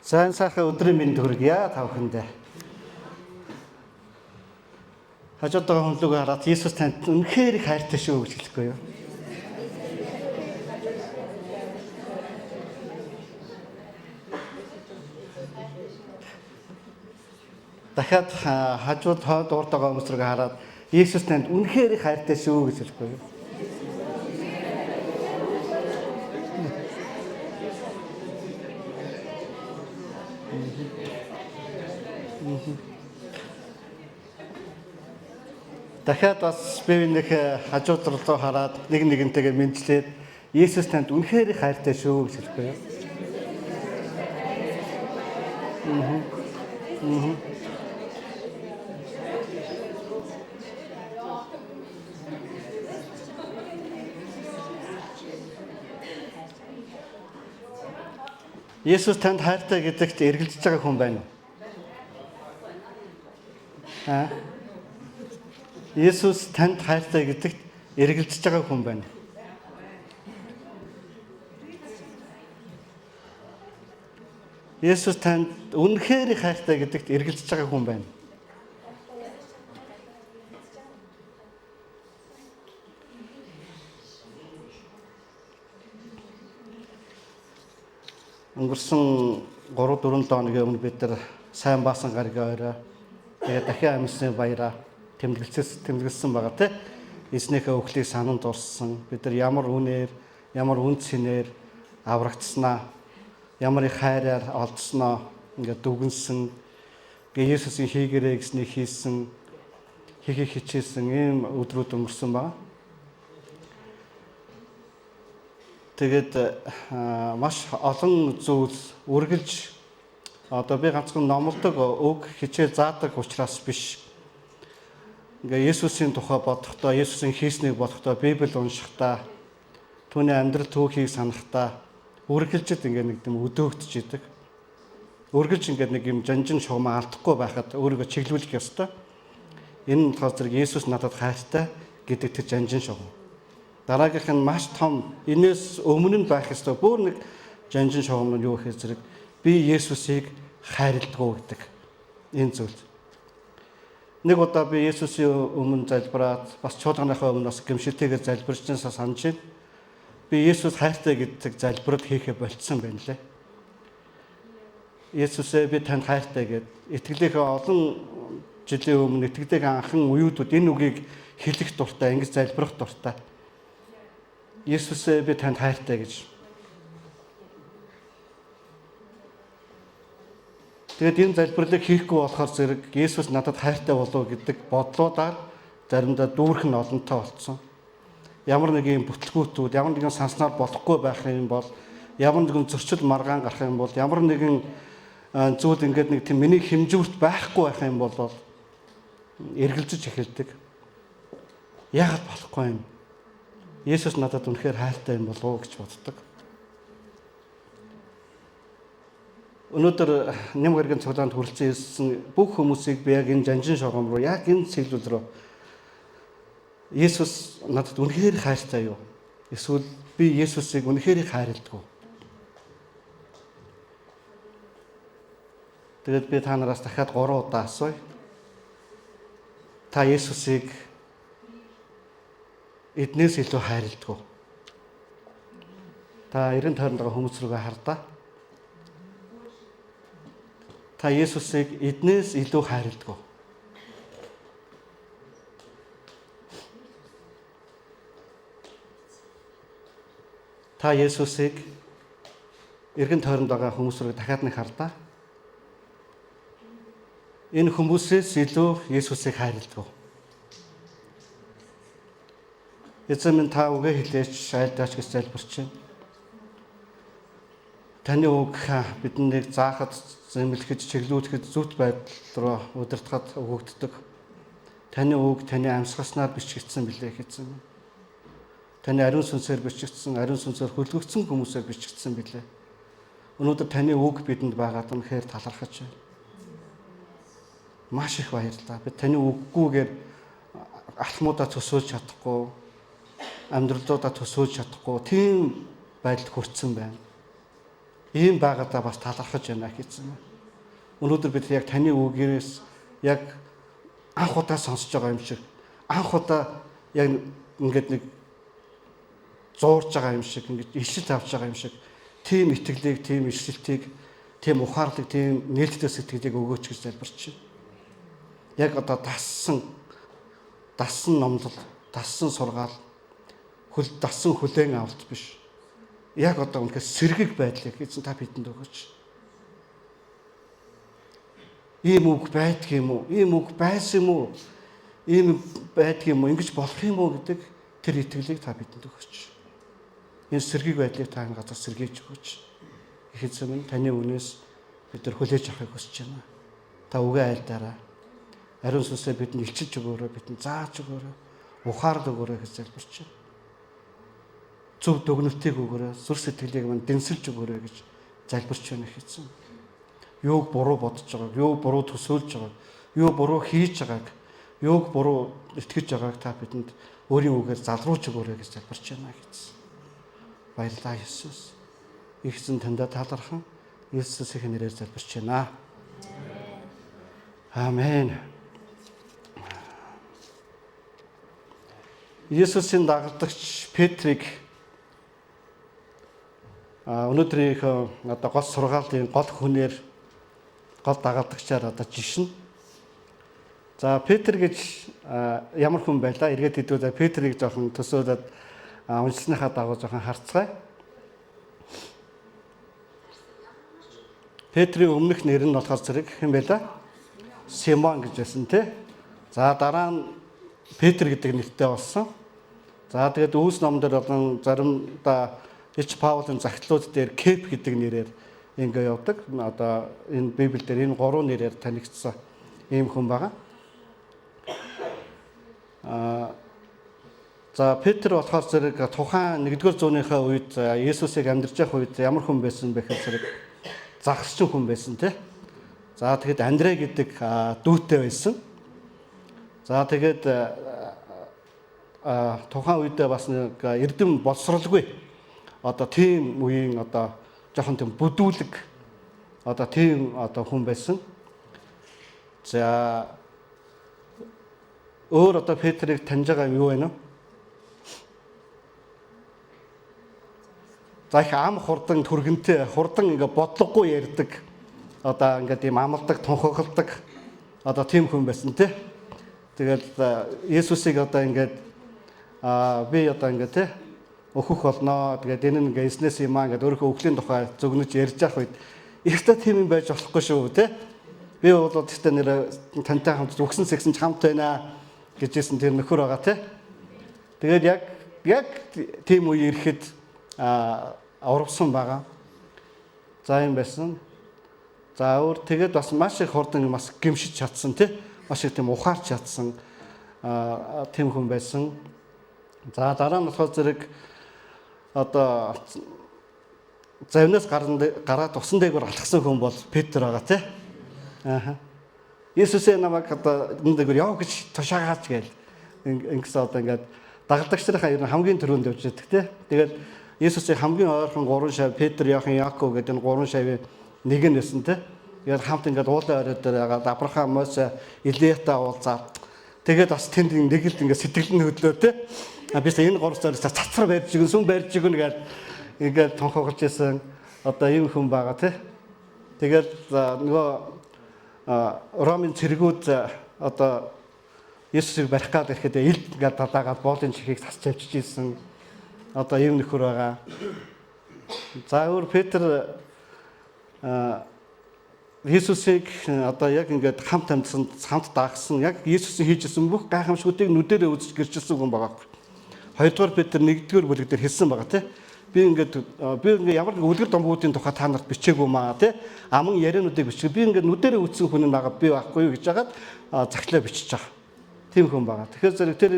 Сайн сайхан өдрийн мэнд хүргье та бүхэндээ. Хажууд байгаа хүнлүүгээ хараад Иесус танд үнэхээр их хайртай шүү гэж хэлэхгүй юу? Дахиад хажууд хойд урд байгаа хүмүүс рүүгээ хараад Иесус танд үнэхээр их хайртай шүү гэж хэлэхгүй юу? Дахиад бас би нэг хажууд руу хараад нэгнтэйгээ мэдлээд Иесус танд үнэхээр их хайртай шүү гэж хэлэхгүй юу? Иесус танд хайртай гэдэгт эргэлзэж байгаа хүн байна уу? Иесус танд хайртай гэдэгт эргэлзэж байгаа хүн байна. Иесус танд үнэхээр их хайртай гэдэгт эргэлзэж байгаа хүн байна. Өнгөрсөн 3-4 хоногийн өмнө бид нар сайн баасан гаргийн орой тэгээд дахин амьсны баяраа тэмдэглэсэн байгаа тийм. Эзнийхээ өхлийг сананд орсон. Бид нар ямар үнээр, ямар үн цэнээр аврагдсанаа, ямар их хайраар олдсноо ингээд дүгнсэн. Иесусийн хийгэрээ гэснийг хийсэн, хийхийг хичээсэн ийм өдрүүд өнгөрсөн байна. Тэгээд маш олон зүйл үргэлж одоо би ганцхан номлодог үг хичээл заадаг учраас биш. Ингээ Иесусийн тухай бодохдоо, Иесусийн хийснийг бодохдоо, Библийг уншихдаа, түүний амьдрал түүхийг санахдаа үргэлжид ингээ нэг юм өдөөгдөж идэг. Үргэлж ингээ нэг юм жанжин шугамаа алдахгүй байхад өөрийгөө чиглүүлэх ёстой. Энэ нь болохоор зэрэг Иесус надад хайртай гэдэг тэр жанжин шугам. Дараагийнх нь маш том, энэс өмнө нь байх ёстой бүр нэг жанжин шугам нь юу гэхээр зэрэг би Иесусыг хайрладаг гэдэг энэ зүйл. Нэг удаа би Иесусийн өмнө залбираад бас чуулганыхаа өмнө бас гэмшилтэйгээр залбирчсанаа санаж байна. Би Иесус хайртай гэдэг залбирал хийхэ болцсон байна лээ. Иесусээ би танд хайртай гэд итгэлийнхээ олон жилийн өмнө итгэдэг анхан уюудууд энэ үгийг хэлэх дуртай, ингэж залбирах дуртай. Иесусээ би танд хайртай гэж. Тэгээд энэ залбирлыг хийхгүй болохоор зэрэг Иесус надад хайртай болов гэдэг бодлуудаар заримдаа дүүрхэн олонтой болцсон. Ямар нэгэн бүтлгүүтүүд, ямар нэгэн санснаар болохгүй байх юм бол, ямар нэгэн зөрчил маргаан гарах юм бол, ямар нэгэн зүйл ингээд нэг тийм миний хэмжүүрт байхгүй байх юм бол эргэлзэж эхэлдэг. Яагаад болохгүй юм? Иесус надад үнэхээр хайртай юм болов уу гэж боддог. Өнөөдөр нэм гарагийн цуглаанд хүрэлцэн ирсэн бүх хүмүүсийг би яг энэ жанжин шугам руу, яг энэ цэглэл рүү Иесус надад үнэхээр хайртай юу? Эсвэл би Иесусыг үнэхээр хайрладаг уу? Тэгээд би та нараас дахиад 3 удаа асууя. Та Иесусыг эднээс илүү хайрладаг уу? Та 90 тойронд байгаа хүмүүс рүүгээ хардаа. Та Иесусыг эднээс илүү хайрладаг уу? Та Иесусыг эргэн тойронд байгаа хүмүүс рүү дахиад нэг хардаа. Энэ хүмүүсээс илүү Иесусыг хайрладаг уу? Эзэн минь та үгээ хэлээч, айлдаач гэж залбирч байна. Таны үг биднийг заахад, зэмлэхэд, чиглүүлэхэд зүвт байдал руу удирдахад өгөгддөг. Таны үг таны амьсгалснаар бичигдсэн билээ эзэн. Таны ариун сүнсээр бичигдсэн, ариун сүнсээр хөлгөгдсөн хүмүүсээр бичигдсэн билээ. Өнөөдөр таны үг бидэнд байгаад үнэхээр талархаж байна. Маш их баярлалаа. Бид таны үггүйгээр алхмуудаа төсөөлж чадахгүй, амьдралдаа төсөөлж чадахгүй тийм байдалд хүрсэн байна. ийм байгаадаа бас талархаж байна гэсэн. Өнөөдөр бид яг таны үгээрээс яг анх удаа сонсож байгаа юм шиг, анх удаа яг ингээд нэг зуурж байгаа юм шиг, ингээд ишил авч байгаа юм шиг, тийм итгэлийг, тийм ишилтийг, тийм ухаарлыг, тийм нээлттэй сэтгэлийг өгөөч гэж залбирч байна. Яг одоо дассан номлол, дассан сургаал, дассан хүлээн авалт биш. Яг одоо үнэхээр сэргэг байдлыг эзэн та бидэнд өгөөч. Ийм үг байдг юм уу? Ийм үг байсан юм уу? Ийм байдг юм уу? Ингэж болох юм уу гэдэг тэр итгэлийг та бидэнд өгөөч. Энэ сэргийг байдлыг та энэ газар сэргийж өгөөч. Их эзэн минь таны үнээс бид нар хүлээж авахыг хүсэж байна. Та үгээ айлдаарай. Ариун сүнсээ бидэнд илчилж өгөөрэй, бидэнд зааж өгөөрэй, ухаард өгөөрэй гэж залбирч байна. Зөв дүгнэлтийг өгөөрэй, зүрх сэтгэлийг мань дэнсэлж өгөөрэй гэж залбирч байна их эзэн. Юуг буруу бодож байгааг, юуг буруу төсөөлж байгааг, юу буруу хийж байгааг, юуг буруу итгэж байгааг та бидэнд өөрийн үгээр залруулж өгөөрэй гэж залбирч байна гэсэн. Баярлалаа Иесус. Их эзэн таньда талархан Иесусийн нэрээр залбирч байна. Амен. Иесусийн дагалдагч Петрийг өнөөдрийнхөө одоо гол сургаалын гол хүнээр гол дагалдагчаар одоо жишнэ. За Петр гэж ямар хүн байлаа? Эргээд хэдүүлээ Петрийг жоохон төсөөлөд уншсныхаа дагуу жоохон харцгаая. Петрийн өмнөх нэр нь болохоор зэрэг хэн байлаа? Симон гэж байсан тий. За дараа нь Петр гэдэг нэртэй болсон. За тэгээд Үүс номдэр болон заримдаа Ич Паулын загтлууд дээр Кеп гэдэг нэрээр ингээ явдаг. Одоо энэ Библиэлд энэ гурван нэрээр танигдсан ийм хүн байгаа. За Петр болохоор зэрэг тухайн 1-р зуунийхаа үед Иесусыг амьдарч явах үед ямар хүн байсан бэ гэхээр зэрэг загсчин хүн байсан тий. За тэгэд Андрей гэдэг дүүтэй байсан. За тэгээд тухайн үедээ бас нэг эрдэм боловсралгүй одоо тийм үеийн одоо жоохон тийм бүдүүлэг одоо тийм одоо хүн байсан. За өөр одоо Петрийг таньж байгаа юм юу вэ нэ? За их ам хурдан түргэнтэй хурдан ингээ бодлогогүй ярьдаг. Одоо ингээд ийм амалдаг, тунхагладаг одоо тийм хүн байсан тий. Тэгэл Иесусыг одоо ингээд би одоо ингээд тий өөхөх болноо. Тэгээд энэ нь ингээ эснээс юм аа ингээд өөрийнхөө өвглийн тухай зөвгнөж ярьж явах үед ихтэй тийм юм байж болохгүй шүү тий. Би бол гэхдээ нэр тантай хамт үгсэн сэгсэн ч хамт байна гэжсэн тэр нөхөр байгаа тий. Тэгээд яг тийм үе ирэхэд урвсан байгаа. За юм байсан. За өөр тэгээд бас маш их хурдан бас гимшиж чадсан тий. Маш их тийм ухаарч чадсан тийм хүн байсан. За дараа нь болохоор зэрэг одоо завнаас гараад усан дээгүүр алхсан хүн бол Петр байгаа тий. Иесусээ намайг одоо энэ дээгүүр яв гэж тушаагаач гээл ингэсэн одоо ингээд дагалдагчдынхаа ер нь хамгийн түрүүнд явж байдаг тий. Тэгээд Иесусыг хамгийн ойрхон 3 шав Петр, Иохан, Яаков гэдэг энэ 3 шавын нэг нь байсан тий. Тэгээд хамт ингээд уулын орой дээр ягаад Авраам, Мосе, Илиятай уулзаад тэгээд бас тэнд нэг л ингээд сэтгэл нь хөдлөө тий. Бис энэ 3 цаас цацар барьж игэн сүм барьж игэн гэдэг ингээд тонхоглож исэн одоо ийм хүн байгаа тий. Тэгээд нөгөө Ромын цэргүүд одоо Иесусыг барих гээд ирэхэд илд ингээд дадаагаад боолын чихийг засч авчиж исэн одоо ийм нөхөр байгаа. За өөр Петр Иесусыг одоо яг ингээд хамт амьдсан, хамт даагсан, яг Иесусийн хийжсэн бүх гайхамшгуудыг нүдэрээ үзэж гэрчилсэн хүн байгаа. Хоёрдугаар Петр 1-р бүлэг дээр хэлсэн байгаа тий. Би ингээд ямар нэг үлгэр домгуудын тухай та нарт бичээгүй маа тий. Аман яриануудыг бичиг. Би ингээд нүдэрээ үзсэн хүн байгаа би байхгүй юу гэж хагаад захлаа бичиж байгаа. Тийм хүн байгаа. Тэгэхээр зэрэг тэр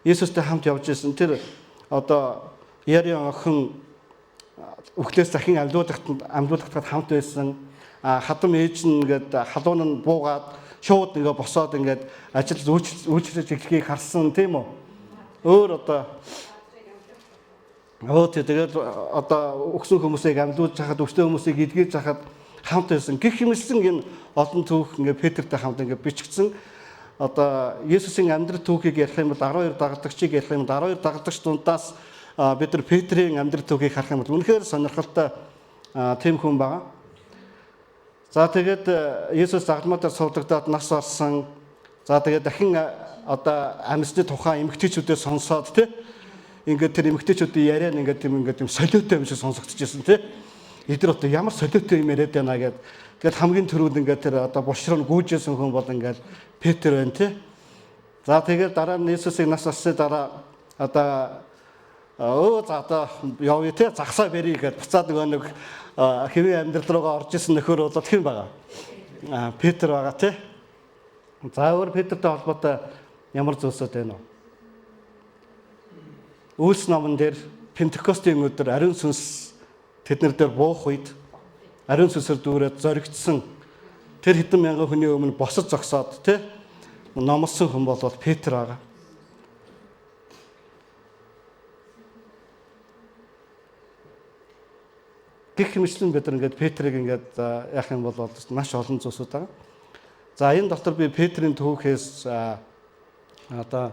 Иесустэй хамт явж исэн тэр одоо Яриан охин өвхлөөс захин амьдуулахад хамт байсан. Хадам ээж нь ингээд халуун нь буугаад шууд ингээд босоод ингээд ажил үйлчлэж эхлэхийг харсан тийм үү. Өөр одоо Тэгээд одоо өгсөн хүмүүсийг амьдуулж хахад өстэй хүмүүсийг эдгэж хахад хамт байсан. Гэх юмсэн энэ олон түүх ингээ Петртэй хамт ингээ бичигдсэн. Одоо Есүсийн амьдрал түүхийг ярих юм бол 12 дагагдагчийг ярих юм бол 12 дагагдагч дундаас бид нар Петрийн амьдрал түүхийг харах юм бол үнэхээр сонирхолтой тийм хүн байгаа. За тэгээд Есүс загламаа дээр суудагдаад нас орсон. За тэгээд дахин одоо амьсны тухайн эмэгтэйчүүдээ сонсоод ингээд тэр эмэгтэйчүүдийн яриа нь ингээд тийм солиотой юм шиг сонсогдчихсэн эдгээр одоо ямар солиотой юм яриад байна гэд. Тэгээд хамгийн түрүүнд ингээд тэр одоо бушруу гүйжсэн хүн бол ингээд Петр байна За тэгээд дараа нь Есүсийг нас орсны дараа одоо за одоо явъя загсаа бэрий гэж буцаад нэг хэвийн амьдрал руугаа орж исэн нөхөр болоод хэн байгаа? Петр байгаа За өөр Петртэй холбоотой ямар зүйлсүүд байна вэ? Үйлс номон дээр Пентекостийн өдөр ариун сүнс тэднэр дээр буух үед ариун сүнсээр дүүрээд зоригдсон тэр хэдэн мянган хүний өмнө босож зогсоод номлосон хүн бол Петр байгаа. Гэх мэтлэн бид ингээд Петрийг ингээд яах юм бол маш олон зүйлсүүд байгаа. За энэ дотор би Петрийн түүхээс одоо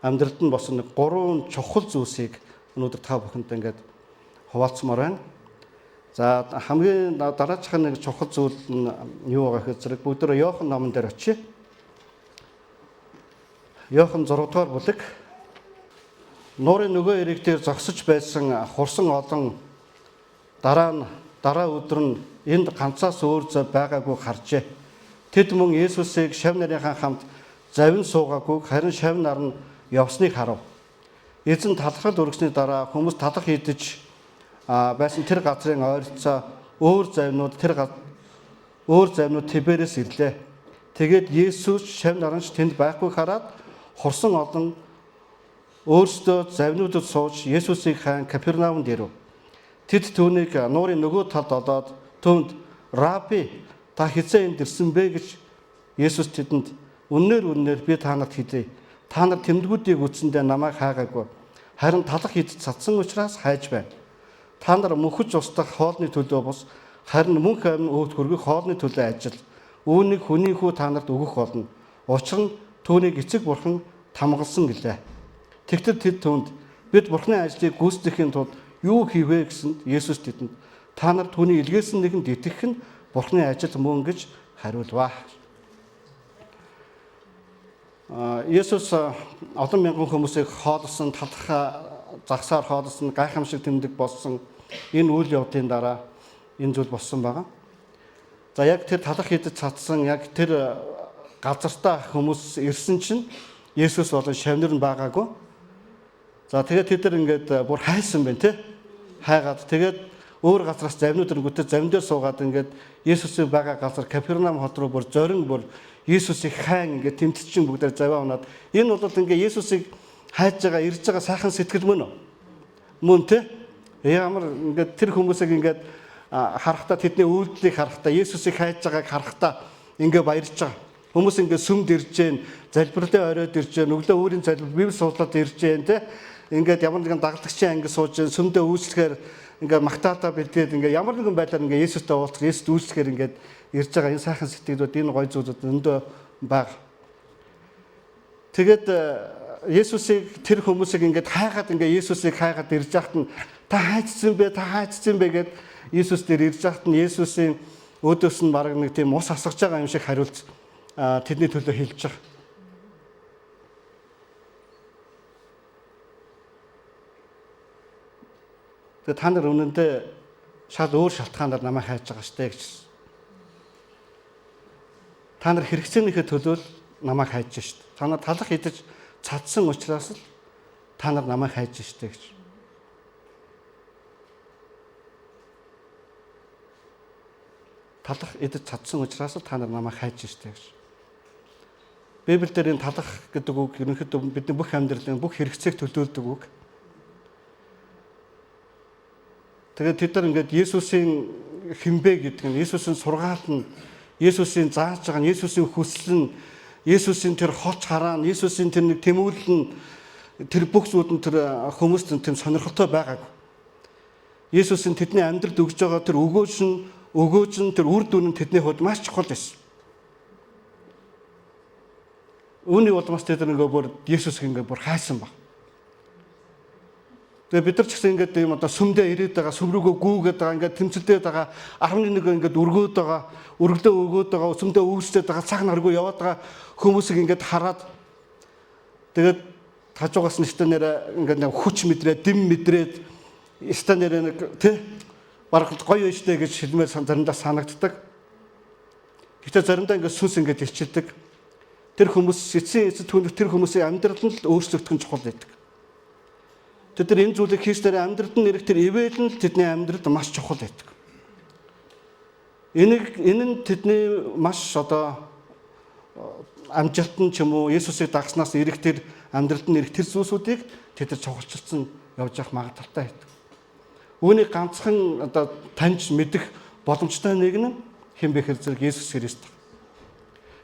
амьдралд нь босон нэг 3 чухал зүйлсийг өнөөдөр та бүхэнд ингээд хуваалцмаар байна. За хамгийн дараачихын нэг чухал зүйл нь юу байгаа гэхээр зэрэг бүгдөө Иохан номон дээр очие. Иохан 6 дугаар бүлэг нуурын нөгөө эрэг дээр зогсож байсан хурсан олон дараа өдөр нь энд ганцаас өөр зав байгаагүй харжээ. Тэд мөн Есүсийг шав нарынхаа хамт завин суугаагүй харин шав нар нь явсныг харав. Эзэн талархал өргөсний дараа хүмүүс талах хийдэж байсан тэр газрын ойролцоо өөр завнууд Тиберээс ирлээ. Тэгээд Есүс шав наранч тэнд байхгүй хараад хурсан олон өөрсдөө завнуудад сууж Есүсийг хаан Капернаумд ирэв. Тэд түүнийг нуурын нөгөө талд олоод түүнд "Раби, та хэзээ энд ирсэн бэ?" гэж Есүс тэдэнд үнээр би та нарт хэлье. Та нар тэмдгүүдийг үтсэндээ намайг хаагаагүй. Харин талах идэж цадсан учраас хайж байна. Та нар мөнхөж устдах хоолны төлөө бус, харин мөнх амин өвд хөргөх хоолны төлөө ажил. Үүнийг хүний хүү та нарт өгөх болно. Учир нь түүнийг эцэг бурхан тамгалсан гэлээ. Тэгтэл тэд түүнд бид бурханы ажлыг гүйцэтгэхийн тулд юу хийвэ гэсэнд Есүс тэдэнд та нар түүний илгээсэн нэгэнд итгэх нь бурханы ажил мөн гэж хариулваа. Есүс олон мянган хүмүүсийг хоолсон, талах загсаар хоолсон, гайхамшиг тэмдэг болсон энэ үйл явдлын дараа энэ зүйл болсон байгаа. За яг тэр талах идэж цадсан яг тэр газартаа хүмүүс ирсэн чинь Есүс болон шавнар нь байгаагүй. За тэгээд тэд нар ингээд бүр хайсан байна хайгаад тэгээд өөр газраас завнууд ирэнгүүтээ завн дээр суугаад ингээд Есүсийн байгаа газар Капернаум хот руу бүр зорин бүр Есүсийг хаан ингээд тэмтэлчин бүгдээр заваа унаад энэ бол ингээд Есүсийг хайж байгаа ирж байгаа сайхан сэтгэл мөн ямар ингээд тэр хүмүүсийг ингээд харахтаа тэдний үйлдэлийг харахтаа Есүсийг хайж байгааг харахтаа ингээд баярлж байгаа. Хүмүүс ингээд сүмд ирж гэн, залбирлын оройд ирж гэн, өглөө өөрийн залбир библи суудлаад ирж гэн ингээд ямар нэгэн дагалдагчийн анги сууж гэн, сүмдээ үйлчлэхээр ингээд магтаатаа бэлдээд ингээд ямар нэгэн байдлаар ингээд Есүстэй уулзах, Есүст үйлчлэхээр ингээд ирж байгаа энэ сайхан сэтгэлүүд энэ гоё зүйлүүд өндөө баг. Тэгээд Есүсийг тэр хүмүүсийг ингээд хайгаад ингээд Есүсийг хайгаад ирж яхад нь та хайцсан бэ гэд Есүс дээр ирж яхад нь Есүсийн өөдөөс нь бараг нэг тийм ус асгаж байгаа юм шиг хариулт тэдний төлөө хэлж байгаа. Тэгээд та нар үнэндээ шал өөр шалтгаанаар намайг хайж байгаа штэ гэж. Та нар хэрэгцээнийхээ төлөө намайг хайж штэ. Та нар талах идэж цадсан учраас л та нар намайг хайж штэ гэж. Талах идэж цадсан учраас л та нар намайг хайж штэ гэж. Библиэлд энэ талах гэдэг үг ерөнхийдөө бидний бүх амьдралын бүх хэрэгцээг төлөөлдөг үг. Тэгээд тэд нар ингээд Есүсийн хинбэ гэдэг нь Есүсийн сургаал нь Есүсийн зааж байгаа нь Есүсийн хүсэл нь Есүсийн тэр хоч хараа нь Есүсийн тэр нэг тэмүүлэл нь тэр бүх зүйл нь тэр хүмүүст тийм сонирхолтой байгаагүй. Есүсийн тэдний амьдралд өгж байгаа тэр өгөөж нь тэр үр дүн нь тэдний хувьд маш чухал байсан. Үүний улмаас тэд ингээ бүр Есүс ингээ бүр хайсан баг. Тэгээ бид нар ч гэсэн ингээд юм одоо сүмдээ ирээд байгаа, сүм рүүгөө гүүгээд байгаа, ингээд тэмцэлдээд байгаа, 11 ингээд өргөөд байгаа, өргөлөө өгөөд байгаа, сүмдээ үүсчээд байгаа, цаг наргүй яваад байгаа хүмүүсийг ингээд хараад тэгээд хажуугаас нь станераа ингээд хүч мэдрээд, дэм мэдрээд станераа нэг тий барах гоё өштэй гэж шилмээр заримдаа санагддаг. Гэтэ заримдаа ингээд сүнс ингээд ирчилдэг. Тэр хүмүүс эцсийн түүнд тэр хүмүүсийн амьдралд нь л өөрчлөгдөх нь чухал байдаг. Тэд нар энэ зүйлийг хийснээр амьдралд нь ирэх тэр ивэл нь тэдний амьдралд маш чухал байдаг. Энэ нь тэдний маш одоо амжилт нь ч юм уу Есүсийг дагснаас ирэх тэр амьдралд нь ирэх тэр зүйлсүүдийг тэд нар чухалчилсан явж явах магадaltaй байдаг. Үүнийг ганцхан одоо таньж мэдэх боломжтой нэг нь хэн бэ гэхээр зэрэг Есүс Христ.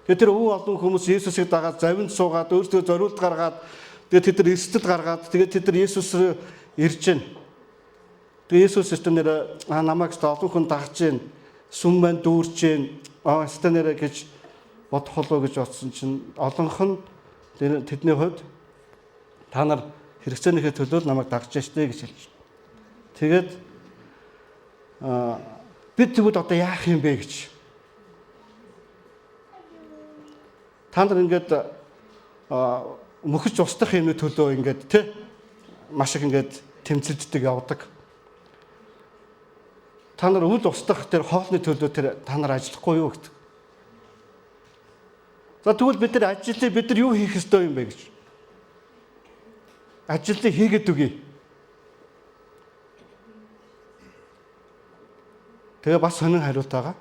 Тэгээд тэр олон хүмүүс Есүсийг дагаад завинд суугаад өөрсдөө зориулт гаргаад тэгээд тэд нар эрсдэл гаргаад тэгээд тэд нар Есүс ирж байна. Тэгээд Есүс системээр намайг олон хүн дагж байна. Сүм маань дүүрж байна. Системээр гэж бодох болоо гэж бодсон чинь олонх нь тэдний хувьд та нар хэрэгцээнийхээ төлөө намайг дагж штэ гэж хэлж. Тэгээд бид тэгвэл одоо яах юм бэ гэж. Та нар ингээд мөхөж устдах юмны төлөө ингээд тий маш их ингээд тэмцэлддэг явдаг. Та нар үл устдах тэр хоолны төлөө тэр та нар ажиллахгүй юу гэдэг. За тэгвэл бид нар ажлыг бид нар юу хийх ёстой юм бэ гэж. Ажлыг хийгээд үгүй. Тэгээ бас сонин хариулт байгаа.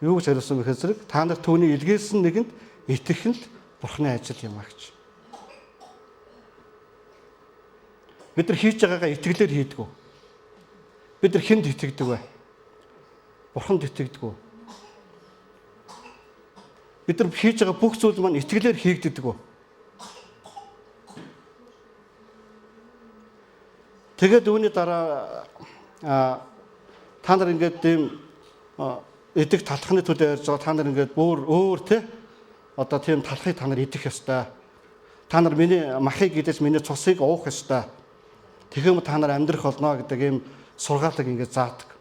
Юу гэж хариулсан бэ гэхээр та нар түүний илгээсэн нэгэнд итгэх нь л Бурхны ажил юм аа гэж. Бид нар хийж байгаагаа итгэлээр хийдэг үү? Бид нар хэнд итгэдэг вэ? Бурханд итгэдэг үү? Бид нар хийж байгаа бүх зүйл маань итгэлээр хийгддэг үү? Тэгээд үүний дараа та нар ингээд тийм идэх талхны төлөө ярьж байгаа та нар ингээд өөр тий одоо тийм талхыг та нар идэх ёстой. Та нар миний махыг идэж миний цусыг уух ёстой. Тэгэхэр та нар амьдрах болно гэдэг ийм сургаалыг ингээд заадаг.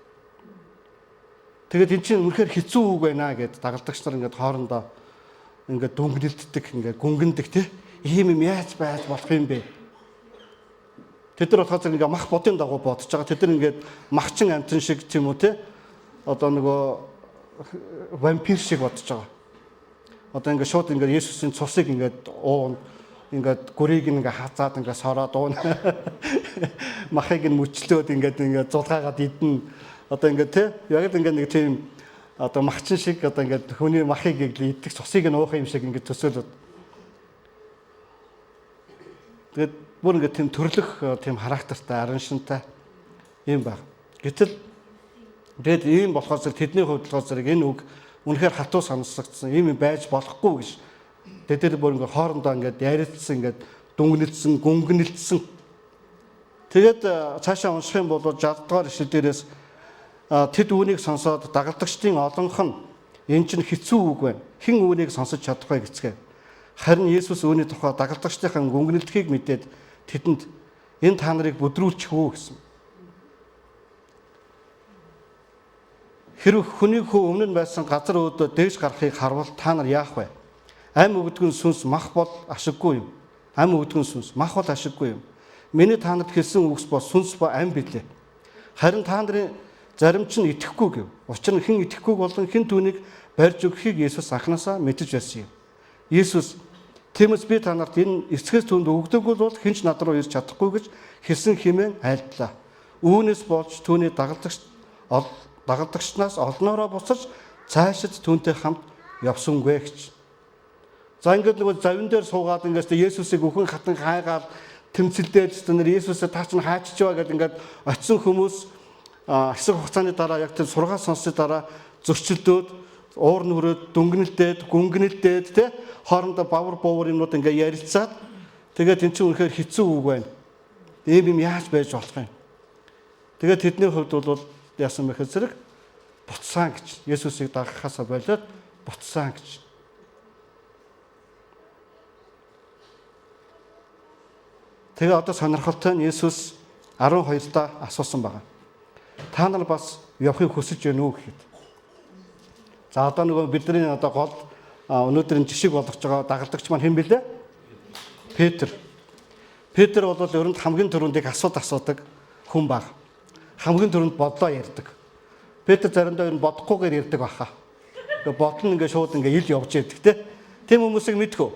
Тэгээд эн чинь үнэхээр хэцүү үг байна гэд дагалдагч нар ингээд хоорондоо ингээд дүнгэлддэг ингээд гүнгэндэг тий ийм юм яаж байж болох юм бэ? Тэд нар болохоор ингээд мах бодын дагуу бодож байгаа. Тэд нар ингээд махчин амтэн шиг тийм үү тий одоо нөгөө вампир шиг бодож байгаа. Одоо ингээд шууд ингээд Есүсийн цусыг ингээд уун ингээд гүрийг ингээд хазаад ингээд сороод уун махыг нь мөчлөөд ингээд зулгаагаад идэн одоо ингээд тий яг л ингээд нэг тийм одоо махчин шиг одоо ингээд хүний махыг идэх цусыг нь уух юм шиг ингээд төсөөлөд. Тэгээд бүр ингээд тийм төрлөх тийм характертай араншинтай юм байна. Гэтэл тэгээд ийм болохоор тэдний хувьд болохоор энэ үг үнэхээр хатуу сонсогдсон юм байж болохгүй гэж тэд бүр ингээд хоорондоо ингээд ярилцсан ингээд дүнгэлэлсэн гүнгэнэлсэн. Тэгээд цаашаа унших юм бол 60 дугаар ишлэл дээрээс тэд үүнийг сонсоод дагалдагчдын олонх нь энэ чинь хэцүү үг байна. Хэн үүнийг сонсож чадах вэ гэцгээ. Харин Есүс үүний тухай дагалдагчдын гүнгэнэлтгийг мэдээд тэдэнд энэ та нарыг бүдрүүлчих үү гэсэн. Хэрвээ хүний хүү өмнө нь байсан газар өөдөө дээш гарахыг харвал та нар яах вэ? Ам өгдгөн сүнс мах бол ашиггүй юм. Ам өгдгөн сүнс мах бол ашиггүй юм. Миний та нарт хэлсэн үгс бол сүнс ба ам билээ. Харин та нарын зарим ч итгэхгүй гэв. Учир нь хэн итгэхгүй болон хэн түүнийг барьж өгөхийг Есүс анханасаа мэдэж байсан юм. Есүс тиймээс би та нарт энэ эцгээс түнд өгдөггүй бол хэн ч над руу ирж чадахгүй гэж хэлсэн хэмээн айлтлаа. Үүнээс болж түүний дагалдагчнаас олноороо буцаж цаашид түүнтэй хамт явсангүй гэж. За ингээд нэг завин дээр суугаад ингээд Есүсийг өхөн хатан хайгаад тэмцэлдээд тэр Есүсээ таа чинь хаачиж байгаа гэдэг ингээд очисон хүмүүс хэсэг хугацааны дараа яг тэр сургаал сонсны дараа зөрчилдөөд уур нүрээд дүнгэнэлдээд гүнгэнэлдээд тэ хоорондоо бавар бовор юмнууд ингээд ярилцаад тэгээд эн чинь үнэхээр хэцүү үг байна. Ийм юм яаж байж болох юм? Тэгээд тэдний хувьд бол яасан бэ гэхээр зэрэг буцсан гэж. Есүсийг дагахаасаа болоод буцсан гэж. Тэгээ одоо сонирхолтой нь Есүс 12-даа асуусан байна. Та нар бас явахыг хүсэж байна уу гэхэд. За одоо нөгөө бидний одоо гол өнөөдрийн жишг болгож байгаа дагалдагч маань хэн бэлээ? Петр. Петр бол өрөнд хамгийн түрүүнд их асуудаг хүн баг. Хамгийн түрүүнд бодлоо ярьдаг. Петр заримдаа ер нь бодохгүйгээр ярьдаг баха. Тэгээ бодно ингээ шууд ингээ ил явж яадаг те. Тэм хүмүүсийг мэдхүү.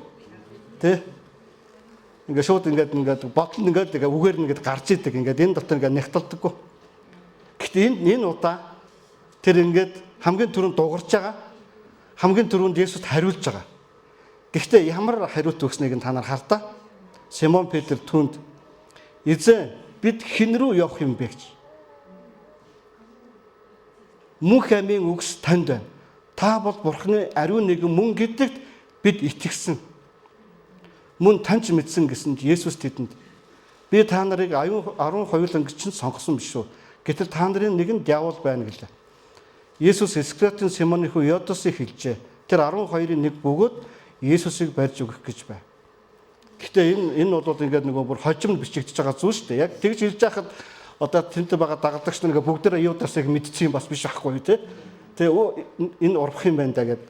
Тэ? Ингээ шууд ингээд бодлоо ингээд үгээр нь ингээд гарч идэг. Ингээд энэ дотор ингээд нягталдаггүй. Гэхдээ энэ удаа тэр ингээд хамгийн түрүүнд дугарч байгаа. Хамгийн түрүүнд Есүст хариулж байгаа. Гэхдээ ямар хариулт өгснийг нь та нар хардаа. Симон Петр түнд эзэн бид хэн рүү явах юм бэ гэж. Мөнх амийн үгс танд байна. Та бол Бурхны ариун нэгэн мөн гэдэгт бид итгэсэн. Мөн таньч мэдсэн гэсэн Есүс тэдэнд би та нарыг 12 ангич сонгосон биш үү. Гэтэл та нарын нэгэнд диавол байна гэлээ. Есүс Искариотын Симоны хүү Юдасыг хэлжээ. Тэр 12-ын нэг бөгөөд Есүсийг барьж өгөх гэж байна. Гэхдээ энэ бол ингээд нөгөө бүр хожимд бичигдэж байгаа зүйл шүү дээ. Яг тэгж хэлж байхад одоо тэнтэй байгаа дагалдагч нар ингээд бүгдээрээ Юдасыг мэдчихсэн юм бас биш байхгүй тий. Тэгээ энэ урах юм байна да гэд.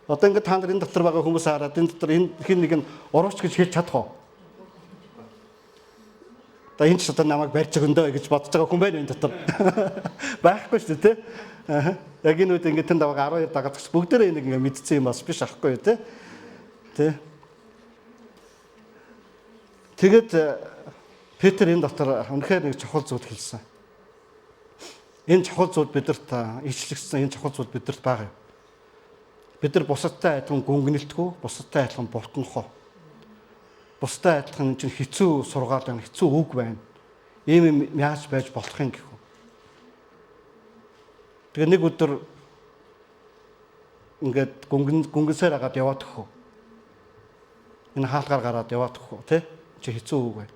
Одоо ингээд та нар энэ дотор байгаа хүмүүс хараад энэ дотор энэ хин нэг нь урууч гэж хэлж чадах уу? Одоо энэ ч одоо намайг барьж өгөндөө гэж бодож байгаа хүн байна энэ дотор. Байхгүй шүү дээ тий. Яг энэ үед ингээд тэнд байгаа 12 дагалдагч бүгдээрээ энийг ингээд мэдчихсэн юм бас биш аахгүй тий. Тэ. Тэгээд Петр энэ дотор үнэхээр нэг чухал зүйл хэлсэн. Энэ чухал зүйл бидэрт ичлэгдсэн, энэ чухал зүйл бидэрт байгаа юм. Бид нар бусадтай адилхан гүнгэнэлтгүй, бусадтай адилхан бутнахоо. Бусадтай адилхан чинь хэцүү сургаал байна, хэцүү үг байна. Ийм юм яаж байж болох юм гэх үү. Тэгээ нэг өдөр ингээд гүнгэнсээр агаад яваад өгөх. Энэ хаалгаар гараад яваад өгөх тий? Чи хэцүү үг байна.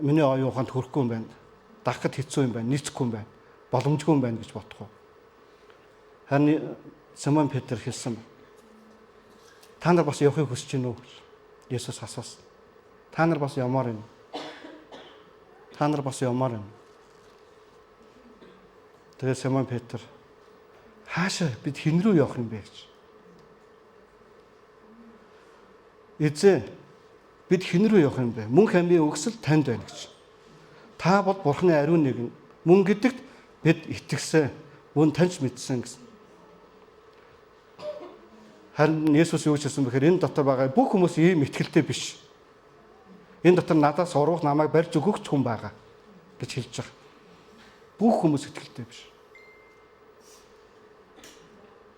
Миний оюуханд хүрэхгүй юм байна. Дахад хэцүү юм байна, нийцэхгүй юм байна. Боломжгүй юм байна гэж бодох уу. Харин Симон Петр хэлсэн. Та нар бас явахыг хүсэж байна уу гэж Есүс асуусан. Та нар бас явмаар юм. Та нар бас явмаар юм. Тэгээ Симон Петр хаашаа бид хэн рүү явах юм бэ гэж. Эзэн бид хэн рүү явах юм бэ? Мөнх амийн үгсэл танд байна гэж. Та бол Бурхны ариун нэгэн мөн гэдэгт бид итгэсэн. Мөн таньж мэдсэн гэсэн. Харин Есүс юу гэсэн бэхээр энэ дотор байгаа бүх хүмүүс ийм итгэлтэй биш. Энэ дотор надаас уруух намайг барьж өгөх хүн байгаа гэж хэлж байгаа. Бүх хүмүүс итгэлтэй биш.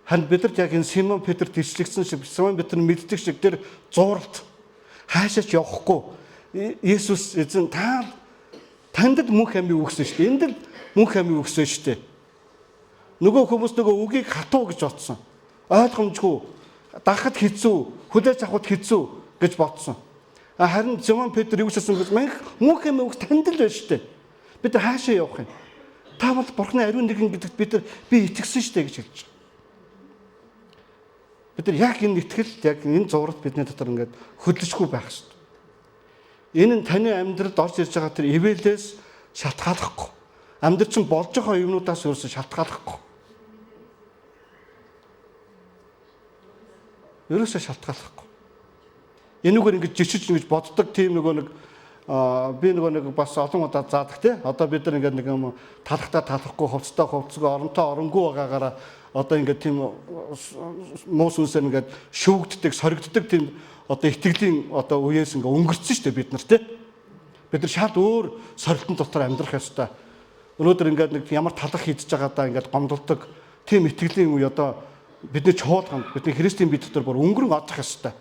Харин бид нар яг энэ Симон Петрт ичлэгдсэн шиг, Симон Петр мэддэг шиг тэр зууралт хаашаач явахгүй. Есүс эзэн танд мөнх амийн үгсэн шүү дээ. Энд л мөнх амийн үгсэн шүү дээ. Нөгөө хүмүүс нөгөө үгийг хатуу гэж бодсон. Ойлгомжгүй, дахад хэцүү, хүлээж авахд хэцүү гэж бодсон. Харин Симон Петр юу гэсэн бэ? Мөнх амийн үгс танд л байна шүү дээ. Бид хаашаа явах юм? Та бол Бурхны ариун нэгэн гэдэгт би итгэсэн шүү дээ гэж хэлж байгаа. Бид нар яг энэ итгэл, яг энэ зурагт бидний дотор ингээд хөдлөжгүй байх шүү дээ. Энэ нь таны амьдралд орж ирж байгаа тэр ивэлээс шалтгааллахгүй. Амьдрал чинь болж байгаа юмнуудаас өөрөөсөө шалтгааллахгүй. Ерөөсөө шалтгааллахгүй. Энүүгээр ингэж жишиж ингэж боддог тийм нөгөө нэг би нөгөө нэг бас олон удаа заадаг тий. Одоо бид нар ингээд нэг юм талахтаа талахгүй, хувцтай хувцгүй, оронтой оронгүй байгаагаараа одоо ингээд тийм муу сүнсээр ингээд шүүгддэг, соригддаг тийм одоо итгэлийн одоо үеэс ингээд өнгөрцөн шүү дээ бид нар тий. Бид нар шал өөр сорилтон дотор амьдрах ёстой. Өнөөдөр ингээд нэг ямар талах хийж байгаадаа ингээд гомдолдог тийм итгэлийн үе одоо бидний чуулганд, бидний Христийн бие дотор бүр өнгөрөн одох ёстой.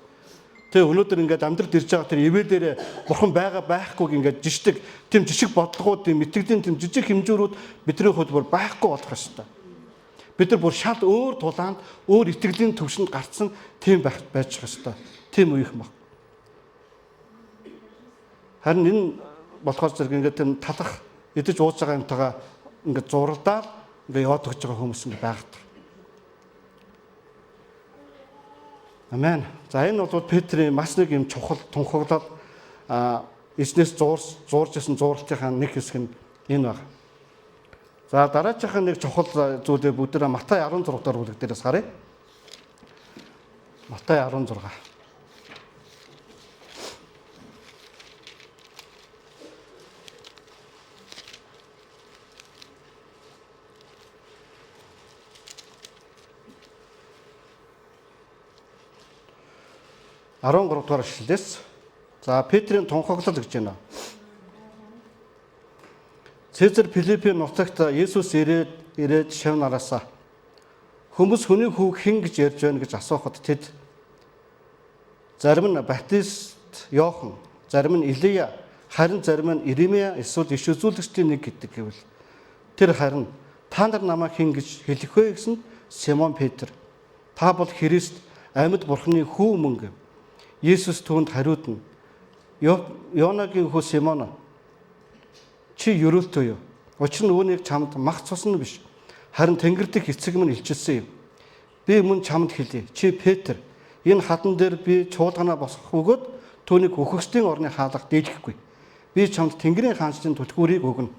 Тэгээ өнөөдөр ингээд амьдралд ирж байгаа тэр ивэлээрээ бурхан байгаа байхгүйг ингээд жишдэг тийм жишг бодлогууд, тийм итгэлийн тийм жижиг хэмжүүрүүд бидний хувьд бүр байхгүй болох ёстой. Бид нар бүр шал өөр тулаанд, өөр итгэлийн төвшөнд гарцсан тийм байж ёстой. Тийм үеих мах. Харин энэ болохоор зэрэг ингээд энэ талах идэж ууж байгаа юмтайгаа ингээд зуралдаад ингээд яваад өгч байгаа хүмүүс ингээд байгаад. Амен. За энэ бол Петрийн маш нэг юм чухал тунхаглаад эзнээс зуурж исэн зуралтынхаа нэг хэсэг нь энэ байна. За дараачихын нэг чухал зүйлээ бүгдээ Матай 16 дахь бүлэг дээрээс харъя. Матай 16. Дугаар эшлэлээс. За Петрийн тунхаглал гэж байна. Цэзэр Филиппийн нутагт Есүс ирээд шав нараасаа хүмүүс хүний хүүг хэн гэж ярьж байна гэж асуухад тэд зарим нь Баптист Иохан, зарим нь Илия, харин зарим нь Иремья эсвэл иш үзүүлэгчдийн нэг гэдэг гэвэл тэр харин та нар намайг хэн гэж хэлэх вэ гэсэн Симон Петр. Та бол Христ, амьд Бурхны хүү мөн гэв. Есүс түүнд хариулна. Йонагийн хүү Симон, чи ерөөлтөө юу? Учир нь үүнийг чамд мах цус нь биш, харин тэнгэр дэх эцэг минь илчилсэн юм. Би мөн чамд хэлье. Чи Петр. Энэ хадан дээр би чуулганаа босгох өгөөд түүнийг үхэгчдийн орны хаалгах дийлэхгүй. Би чамд тэнгэрийн хаанчлалын түлхүүрийг өгнө.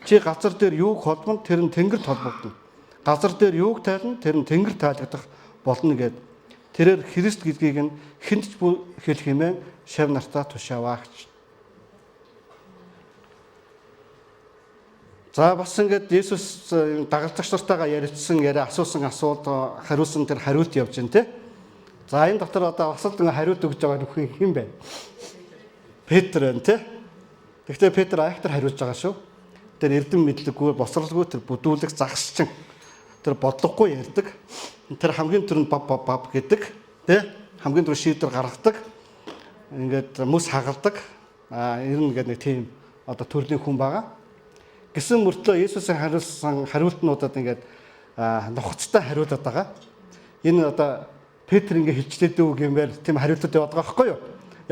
Чи газар дээр юуг холбоно, тэр нь тэнгэрт холбогдно. Газар дээр юуг тайлна, тэр нь тэнгэр таалагдах болно гэд. Тэрээр Христ гэдгийг нь хэнд ч хэлэх хэмээн шав нартаа тушааваа гэж. За бас ингээд Есүс дагалдагч нартайгаа ярилцсан яриа асуусан асуулт хариулсан тэр хариулт явж байна те. За энэ дотор одоо бас л хариулт өгж байгаа нөхөн хэн бэ? Петр байна те. Гэхдээ Петр айхтар хариулж байгаа шүү. Тэр эрдэм мэдлэггүй, босралгүй, тэр бүдүүлэг загсчин, тэр бодлогогүй ярьдаг. Тэр хамгийн түрүүнд баб гэдэг тий хамгийн түрүү шийдвэр гаргадаг. Ингээд мөс хагалдаг. Ер нь ингээд нэг тийм одоо төрлийн хүн байгаа. Гэсэн мөртлөө Есүсийн хариулсан хариултнуудад ингээд нухацтай хариулдаг байгаа. Энэ одоо Петр ингээд хилчлээд үг юмээр тийм хариултууд яваад байгаа байхгүй юу?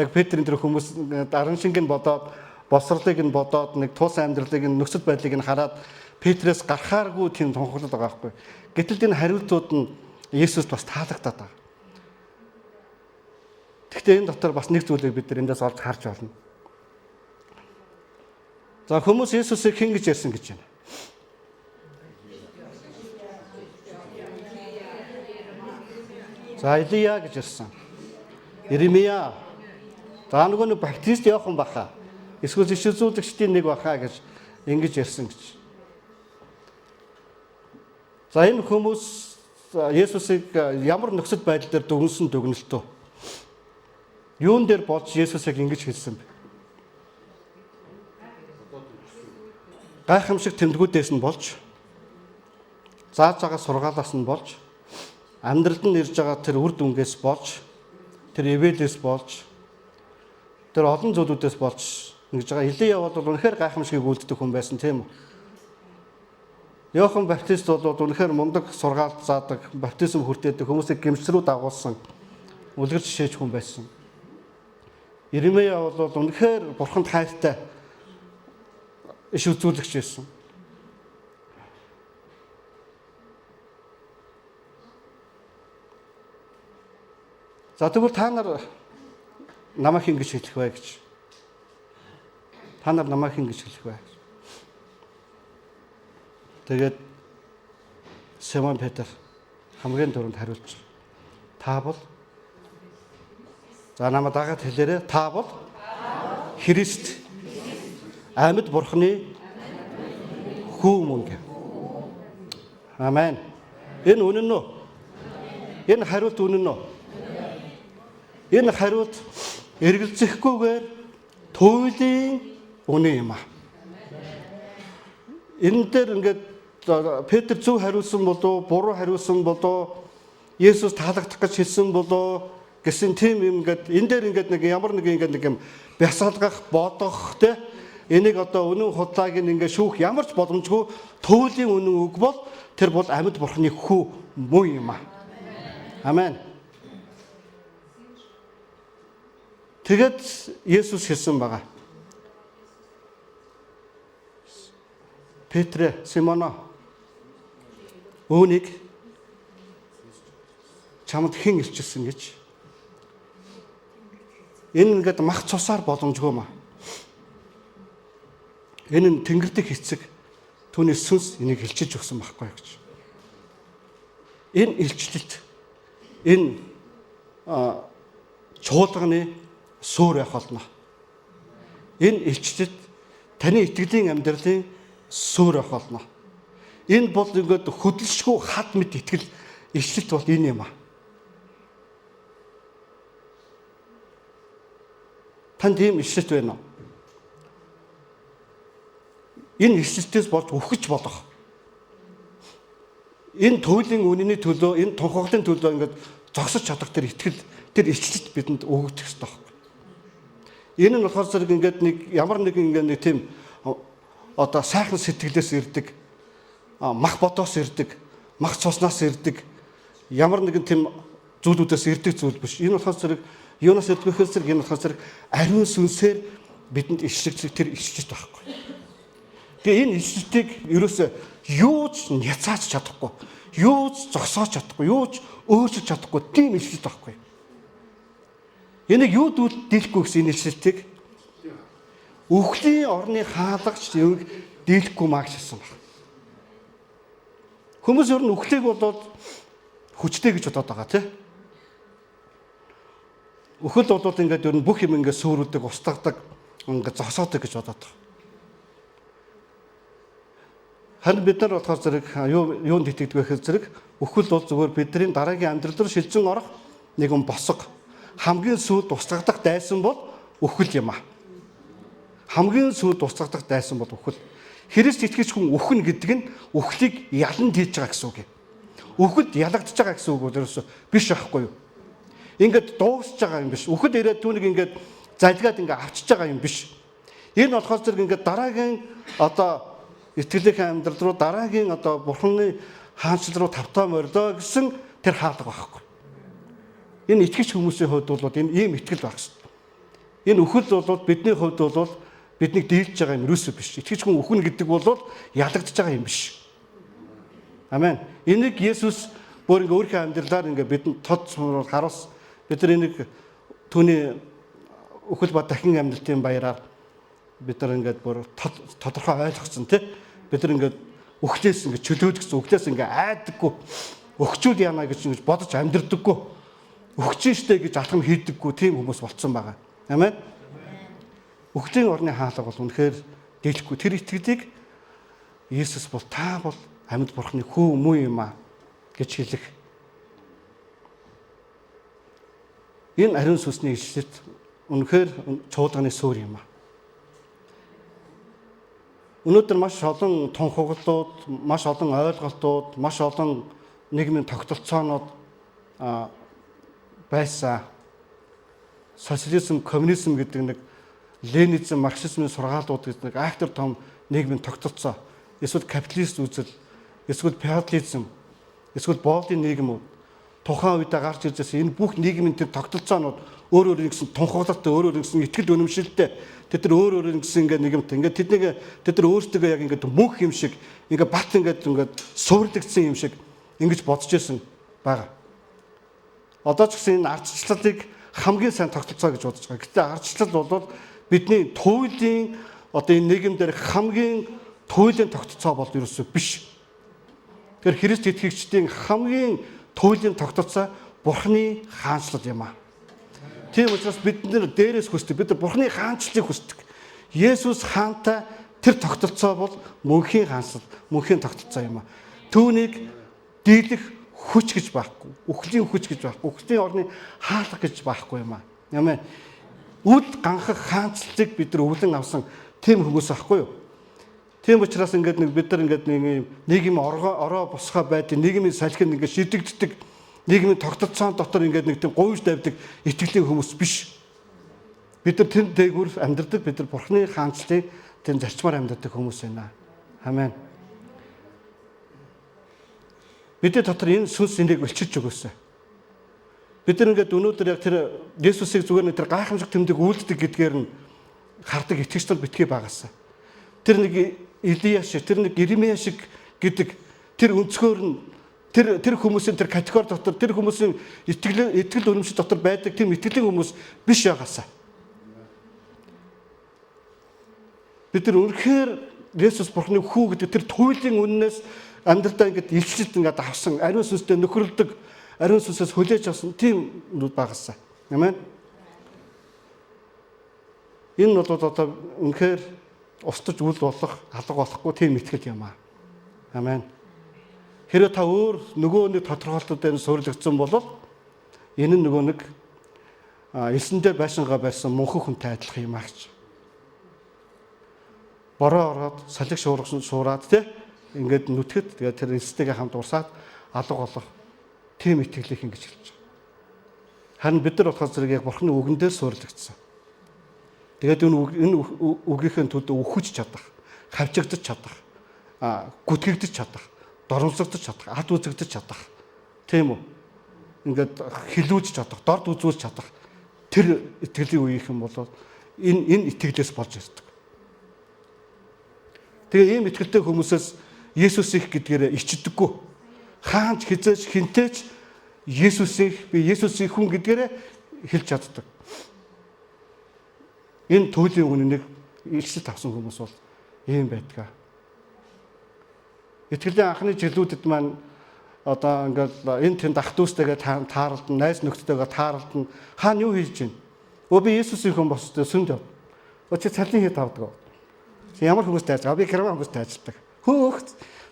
Яг Петрийн тэр хүмүүс арын шинг нь бодоод, босрлыг нь бодоод, нэг туус амьдралыг нь нөхцөл байдлыг нь хараад Петрээс гарахааргүй тийм тунхаглал байгаа байхгүй юу? Гэтэл энэ хариултууд нь Есүс бас таалагдаад байгаа. Гэхдээ энэ дотор бас нэг зүйлийг бид нар эндээс олж харж байна. За хүмүүс Есүсийг хэн гэж ярьсан гэж байна? За Илия гэж ярьсан. Иремья. За нөгөө нэг Баптист Иохан баха. Эсвэл иш үзүүлэгчдийн нэг баха гэж ингэж ярьсан гэж. За энэ хүмүүс Есүсийг ямар нөхцөл байдал дээр дүгнсэн дүгнэлтөө. Юун дээр болж Есүсийг ингэж хэлсэн бэ? Гайхамшиг тэмдгүүдээс нь болж, зааж байгаа сургаалаас нь болж, амьдралд нь ирж байгаа тэр үр дүнгээс болж, тэр ивэлээс болж, тэр олон зүйлүүдээс болж ингэж байгаа. Илия бол үнэхээр гайхамшигыг үлддэг хүн байсан тийм үү? Иохан Баптист бол үнэхээр мундаг сургаал заадаг, баптизм хүртээдэг, хүмүүсийг гэмшрүү дагуулсан үлгэр жишээч хүн байсан. Иремья бол үнэхээр бурханд хайртай иш үзүүлэгч байсан. За тэгвэл та нар намайг хэн гэж хэлэх вэ гэж. Та нар намайг хэн гэж хэлэх вэ? Тэгээд Симон Петр хамгийн түрүүнд хариулж та бол за намайг дагаад хэлээрэй. Та бол Христ, амьд Бурхны хүү мөн гэв. Амен. Энэ үнэн үү? Энэ хариулт үнэн үү? Энэ хариулт эргэлзэхгүйгээр туйлын үнэн юм аа. Энэ дээр ингээд Петр зөв хариулсан болов, буруу хариулсан болов, Есүс таалагдах гэж хэлсэн болов гэсэн тийм юм ингээд энэ дээр ингээд нэг ямар нэг юм бясалгах, бодох те энийг одоо үнэн худлааг ингээд шүүх ямар ч боломжгүй төвлийн үнэн үг бол тэр бол амьд Бурхны хүү мөн юм аа. Амен. Тэгэд Есүс хэлсэн байгаа. Петрэ, Симоно өөнийг чамд хэн илчилсэн гэж. Энэ ингээд мах цусаар боломжгүй маа. Энэ нь тэнгэрдэх эцэг түүний сүнс энийг илчилж өгсөн байхгүй гэж. Энэ илчлэлт энэ чуулганы суурь байх болно. Энэ илчлэлт таны итгэлийн амьдралын суурь байх болно. Энэ бол ингээд хөдөлшгүй хад мэд итгэл илчлэлт бол энэ юм аа. Танд ийм илчлэлт байна уу? Энэ илчлэлтээс болж үхэж болох. Энэ туйлын үнэний төлөө, энэ тунхаглалын төлөө ингээд зогсож чадах тэр итгэл, тэр илчлэлт бидэнд өгөгдөх ёстой байхгүй. Энэ нь болохоор зэрэг ингээд нэг ямар нэгэн ингээд нэг тийм одоо сайхан сэтгэлээс ирдэг, мах бодоос ирдэг, мах цуснаас ирдэг, ямар нэгэн тийм зүйлүүдээс ирдэг зүйл биш. Энэ болохоор зэрэг юунаас ирдгүйхээс зэрэг энэ болохоор зэрэг ариун сүнсээр бидэнд илчлэгдэх тэр илчлэлт байхгүй. Тэгээ энэ илчлэлтийг ерөөсөө юу ч няцааж чадахгүй, юу ч зогсоож чадахгүй, юу ч өөрчилж чадахгүй тийм илчлэлт байхгүй. Энийг юу дийлэхгүй гэсэн энэ илчлэлтийг үхлийн орны хаалгач юуг дийлэхгүй маа гэсэн байна. Хүмүүс ер нь үхлийг болоод хүчтэй гэж бодоод байгаа тийм. Үхэл болоод ингээд ер нь бүх юм ингээд сүрүүдэг, устгадаг, ингээд зогсоодог гэж бодоод байгаа. Харин бид нар болохоор зэрэг юунд итгэдэг вэ гэхээр зэрэг үхэл бол зүгээр бидний дараагийн амьдрал руу шилжин орох нэгэн босго. Хамгийн сүүлд устгагдах дайсан бол үхэл юм аа. Хамгийн сүүлд устгагдах дайсан бол үхэл. Христ итгэж хүн үхэн гэдэг нь үхлийг ялан дийлж байгаа гэсэн үг юм. Үхэлд ялагдж байгаа гэсэн үг бол ерөөсөө биш байхгүй юу? Ингээд дуусж байгаа юм биш. Үхэл ирээд түүнийг ингээд залгаад ингээд авчиж байгаа юм биш. Энэ болохоор зэрэг ингээд дараагийн одоо итгэлийн амьдрал руу дараагийн одоо бурхны хаанчлал руу тавтаа морилоо гэсэн тэр хаалга байхгүй. Энэ итгэж хүмүүсийн хувьд бол энэ ийм итгэл байх шүү. Энэ үхэл бол бидний хувьд бол биднийг дийлж байгаа юм ерөөсөө биш. Итгэж хүн үхэн гэдэг бол ялагдж байгаа юм биш. Амен. Энийг Есүс бүр ингээ өөрийнхөө амьдралаар ингээ бидэнд тод сумрал харуулсан. Бид нар энийг түүний үхэл ба дахин амьдралтын баяраар бид нар ингээд бүр тодорхой ойлгоцсон тийм. Бид нар ингээд өглөөс ингээд чөлөөдгсөн, өглөөс ингээд айдаггүй, өгчүүд яана гэж бодож амьдрдаггүй, өгчин штэ гэж алхам хийдэггүй тийм хүмүүс болцсон байгаа. Амен. Өглийн орны хаалга бол үнэхээр дийлэхгүй. Тэр итгэлийг Иесус бол та бол амьд бурхны хүү мүү юм аа гэж хэлэх. Энэ ариун сүнсний илчлэлт үнэхээр чуулганы суурь юм аа. Өнөөдөр маш олон тунхаглалууд, маш олон ойлголтууд, маш олон нийгмийн тогтолцоонууд байсан. Социализм, коммунизм гэдэг нэг ленинизм, марксизмын сургаалууд гэдэг нэг айхтар том нийгмийн тогтолцоо. Эсвэл капиталист үзэл, эсвэл феодализм, эсвэл боолын нийгэмүүд тухайн үедээ гарч ирсэн энэ бүх нийгмийн тэр тогтолцоонууд өөр гэсэн тунхаглалтай, өөр гэсэн итгэл үнэмшилтэй тэд нар өөр гэсэн ингээ нэгэмт ингээ тэд нар өөрсдөө яг ингээ мөнх юм шиг ингээ бат ингээ суурдагдсан юм шиг ингэж бодож ирсэн байгаа. Одоо ч гэсэн энэ ардчлалыг хамгийн сайн тогтолцоо гэж бодож байгаа. Гэтэл ардчлал бол бидний туйлын одоо энэ нийгэмдэр хамгийн туйлын тогтолцоо бол ерөөсөө биш. Тэгэхээр Христ итгэгчдийн хамгийн туйлын тогтолцоо Бурхны хаанчлал юм аа. Тийм учраас бид нэр дээрээс хүсдэг. Бид нар Бурхны хаанчлалыг хүсдэг. Есүс хаантай тэр тогтолцоо бол мөнхийн хаанчлал, мөнхийн тогтолцоо юм аа. Түүнийг дийлэх хүч гэж байхгүй. Үхлийн хүч гэж байхгүй. Үхлийн орны хаалга гэж байхгүй юм аа. Амен. Үд ганхах хаанчлалыг бид нар өвлөн авсан тийм хүмүүс байхгүй юу? Тийм учраас ингээд бид нар ингээд нийгмийн ороо босгоо байдаг, нийгмийн салхинд ингээд шидэгддэг, нийгмийн тогтолцоон дотор ингээд нэг тийм гуйж давдаг итгэлийн хүмүүс биш. Бид нар тэнд дээгүүр амьдардаг, бид нар Бурхны хаанчлалыг тэнд зарчмаар амьдардаг хүмүүс байна. Амен. Бидний дотор энэ сүнс энийг өлчилж өгөөсэй. Бид нар ингээд өнөөдөр яг тэр Есүсийг зүгээр нэг тэр гайхамшиг тэмдэг үйлддэг гэдгээр нь хардаг итгэгч нар битгий байгаасаа. Тэр нэг Илия шиг, тэр нэг Иремья шиг гэдэг тэр өнцгөр нь тэр хүмүүсийн тэр категори дотор тэр хүмүүсийн итгэл үнэмшил дотор байдаг тийм итгэлийн хүмүүс биш байгаасаа. Бид нар үнэхээр Есүс Бурхны хүү гэдэг тэр туйлын үннээс амьдралдаа ингээд илчлэлт ингээд авсан, ариун сүнстэй нөхөрлөдөг, ариун сүнсээс хүлээж авсан тийм нүд багасаа. Амен. Энэ бол одоо үнэхээр устж үл болох, алга болохгүй тийм итгэл юм аа. Амен. Хэрэв та нөгөө нэг тодорхойлолтод суурилагдсан бол энэ нөгөө нэг элсэндээ байшингаа барьсан мөнхөн хүнтэй адилах юм аа гэж. Бороо ороод салхи шуураад тий ингээд нүтгэд тэгээд тэр элстэйгээ хамт урсаад алга болох тийм итгэлийг ингэж хэлж байгаа. Харин бид нар болохоор зэрэг яг Бурхны үгэн дээр суурилагдсан. Тэгээд энэ үгийнхээ төлөө үхэж чадах, хавчигдаж чадах, гүтгэгдэж чадах, доромжлогдож чадах, ад үзэгдэж чадах. Тийм үү? Ингээд хилүүж чадах, дорд үзүүлж чадах тэр итгэлийн үеийнх юм бол энэ итгэлээс болж ирдэг. Тэгээ ийм итгэлтэй хүмүүсээс Есүс их гэдгээр ичдэггүй. Хаанч хизээж хинтээч Есүсийн хүн гэдгээр хэлж чаддаг. Энэ туйлын үнэнийг илчлэлт авсан хүмүүс бол ийм байдаг. Итгэлийн анхны жилүүдэд маань одоо ингээд энэ тэнд ах дүүстэйгээ тааралдан, найз нөхдөдтэйгээ тааралдан хаана юу хийж байна? Би Есүсийн хүн босдоо сүнд яв. Чи цалин хий тавдаг. Чи ямар хүмүүстэй ажиллаж байгаа? Би гэрман хүмүүстэй ажилладаг. Хөөхт.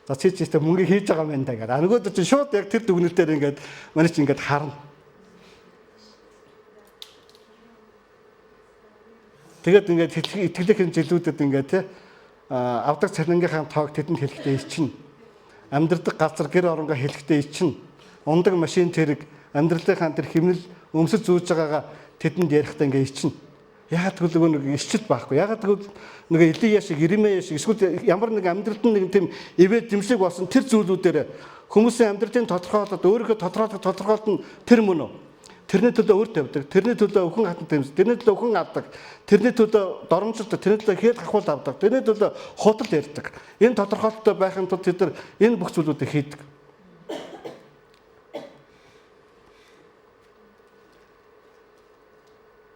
За чи мөнгө хийж байгаа юм даа гэдэг. Нөгөөд чи шууд яг тэр дүгнэлтээр ингээд манай чи ингээд харна. Тэгээд ингээд итгэлийнхэн жилүүдэд ингээд авдаг цалингийнхаа тоог тэдэнд хэлэхдээ ичнэ. Амьдрах газар гэр оронгоо хэлэхдээ ичнэ. Ундаг машин тэрэг амьдралынхаа тэр хэмнэл өмсөж зүүж байгаагаа тэдэнд ярихдаа ингээд ичнэ. Яагаад гэвэл нэг иччил байхгүй. Яагаад гэвэл нэг Илия шиг, Иремья шиг эсвэл ямар нэг амьдралд нэг тийм ивэ дэмшиг болсон тэр зүйлүүдээр хүмүүсийн амьдралын тодорхойлолт өөрийнхөө тодорхойлолт нь тэр мөн үү? Тэрний төлөө өр тавьдаг, тэрний төлөө өхөн хатан тэмцдэг, тэрний төлөө өхөн авдаг, тэрний төлөө доромжилдаг, тэрний төлөө хэд хахуул авдаг, тэрний төлөө худал ярьдаг. Энэ тодорхойлолттой байхын тулд тэд нар энэ бүх зүйлүүдийг хийдэг.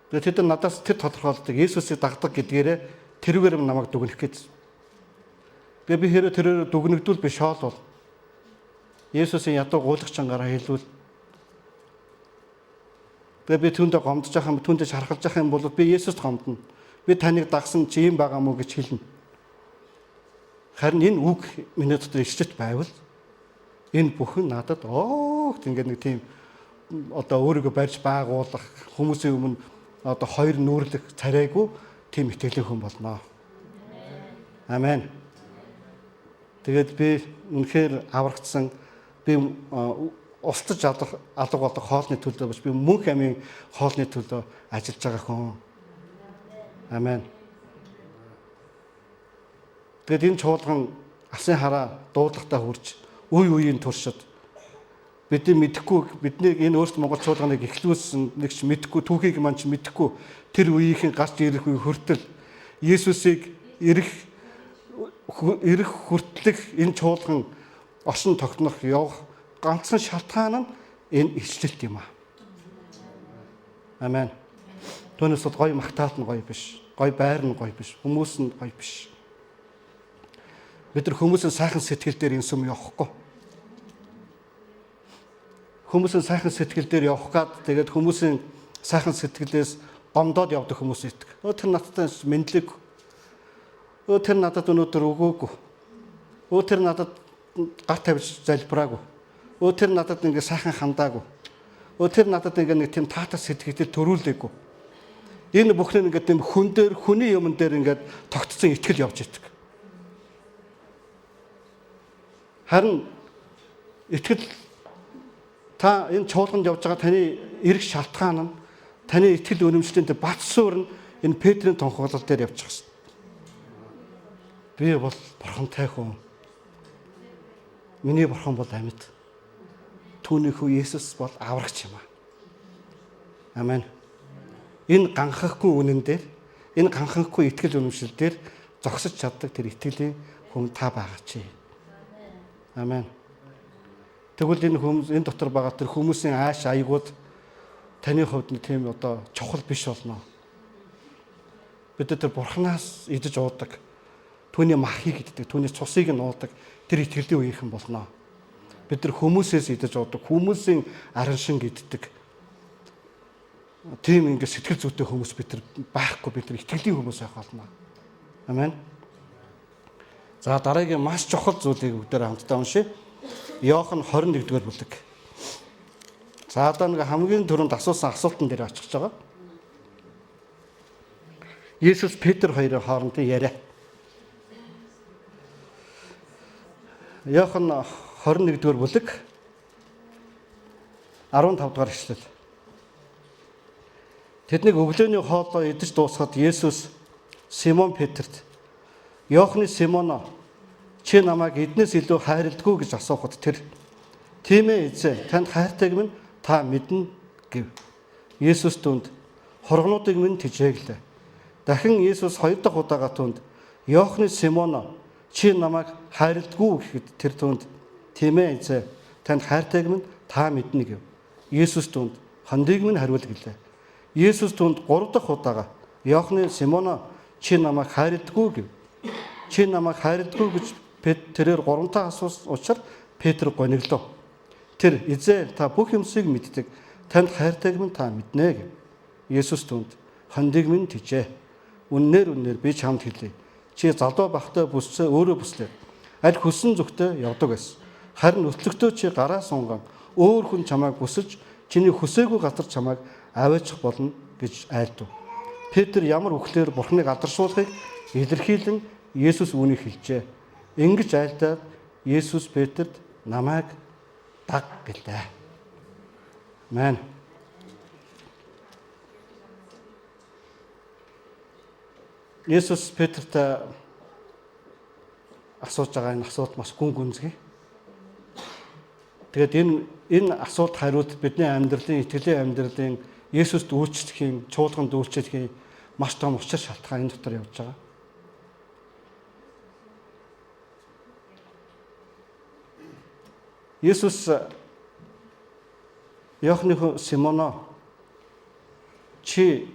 Тэгээд тэд нар надаас тэр тодорхойлолтыг Есүсийг дагдаг гэдгээрээ тэрүүгээр намайг дүгнэх гэж. Тэгээд би хэрэг тэрээр дүгнэгдүүл би шоолвол Есүсийн ядуу гуулагч чангаараа хэлвэл тэгээд би түүндээ гомдож байгаа юм, түүндээ шархалж байгаа юм бол би Есүст гомдно. Би таныг дагсан чи юм байгаа мó гэж хэлнэ. Харин энэ үг миний дотор иччит байвал энэ бүхэн надад ингээд нэг тийм одоо өөрийгөө барьж байгуулах хүмүүсийн өмнө одоо хоёр нүүрлэх царайгүй тийм итгэлийн хүн болно. Амен. Тэгээд би үнэхээр аврагдсан би устж алга болох хоолны төлөө биш би мөнх амийн хоолны төлөө ажиллаж байгаа хүн. Амен. Тэгээд энэ чуулган асын хараа дуудлагатай хүрч үеийн туршид бидний энэ өөрсдөө Монгол чуулганыг эхлүүлсэн нэг ч мэдэхгүй түүхийг маань ч мэдэхгүй тэр үеийнхэн гарч ирэх үе хүртэл Есүсийг ирэх хүртэлх энэ чуулган оршин тогтнох явах ганцхан шалтгаан нь энэ ичлэлт юм аа. Амен. Түүнээс бол гоё магтаалт нь гоё биш. Гоё байр нь гоё биш. Хүмүүс нь гоё биш. Бид нар хүмүүсийн сайхан сэтгэл дээр энэ сүм явахгүй. Хүмүүсийн сайхан сэтгэл дээр явах гад тэгээд хүмүүсийн сайхан сэтгэлээс гомдоод явдаг хүмүүс итг. Тэр надтай мэдлэг. Тэр надад өнөөдөр өгөөгүй. Тэр надад гар тавьж залбираагүй. Тэр надад ингэ сайхан хандаагүй. Тэр надад ингэ нэг тийм таатай сэтгэлээр төрүүлээгүй. Энэ бүхний ингэ тийм хүн дээр хүний юмн дээр ингэ тогтцсон итгэл явж идэг. Харин итгэл та энэ чуулганд явж байгаа таны эрх шалтгаан нь таны итгэл үнэмшлийн бат суур нь энэ Петрийн тунхаглал дээр явж байгаа шүү. Би бол бурхантай хүн. Миний бурхан бол амьд. Түүний хүү Есүс бол аврагч юм аа. Амен. Энэ ганхахгүй үнэн дээр, энэ ганхахгүй итгэл үнэмшил дээр зогсож чаддаг тэр итгэлийн хүн та байгаа чи. Амен. Тэгвэл энэ дотор байгаа тэр хүмүүсийн ааш аягууд таны хувьд нэг тийм одоо чухал биш болно. Бид тэр бурхнаас идэж уудаг, түүний махыг иддэг, түүний цусыг нь уудаг, тэр итгэлийн үеийнхэн болно. Бид тэр хүмүүсээс идэж уудаг, хүмүүсийн арын шин иддэг. Тийм ингээд сэтгэл зүйтэй хүмүүс бид тэр байхгүй, бид тэр итгэлийн хүмүүс байх болно. Амен. За дараагийн маш чухал зүйлийг бүгдээр хамтдаа уншъя. Иохан 21-р бүлэг. За одоо нэг хамгийн түрүүнд асуусан асуултан дээр очих байгаа. Есүс Петр хоёрын хоорондын яриа. Иохан 21-р бүлэг 15 дугаар эшлэл. Тэднийг өглөөний хоолоо идэж дуусгаад Есүс Симон Петрт Иохны Симоно чи намайг эднээс илүү хайрладгүй гэж асуухад тэр тийм ээ эзэн танд хайртайг минь та мэднэ гэв. Есүс түнд хоргонуудыг минь тижээглээ. Дахин Есүс хоёр дахь удаага түнд Иохны Симоно чи намайг хайрладгүй гэхэд тэр түнд тийм ээ эзэн танд хайртайг минь та мэднэ гэв. Есүс түнд хондийг минь хариул гэлээ. Есүс түнд гурав дахь удаага Иохны Симоно чи намайг хайрладгүй гэв. Чи намайг хайрладгүй гэж тэрээр гуравтаа асуусан учраас Петр гониглоо. Тэр эзэн та бүх юмсыг мэддэг. Танд хайртайг минь та мэднэ гэв. Есүс түнд хондийг минь тижээ. Үннээр би чамд хэлье. Чи залуу бахтай бүсцээ өөрөө бүслээ. Аль хүссэн зүгтээ явдаг байсан. Харин өтлөгтөө чи гараа сунган өөр хүн чамайг бүсэлж чиний хүсээгүй газар чамайг аваачих болно гэж айлдав. Петр ямар үхлээр Бурхныг алдаршуулахыг илэрхийлэн Есүс үүнийг хэлжээ. Ингэж айлдаад Есүс Петрт намайг даг гэлээ. Амен. Есүс Петрт асууж байгаа энэ асуулт маш гүн гүнзгий. Тэгээд энэ асуулт хариулт бидний амьдралын, итгэлийн амьдралын Есүст үйлчлэхийн, чуулганд үйлчлэхийн маш том учир шалтгаан энэ дотор явж байгаа. Есүс Иохны Симоно чи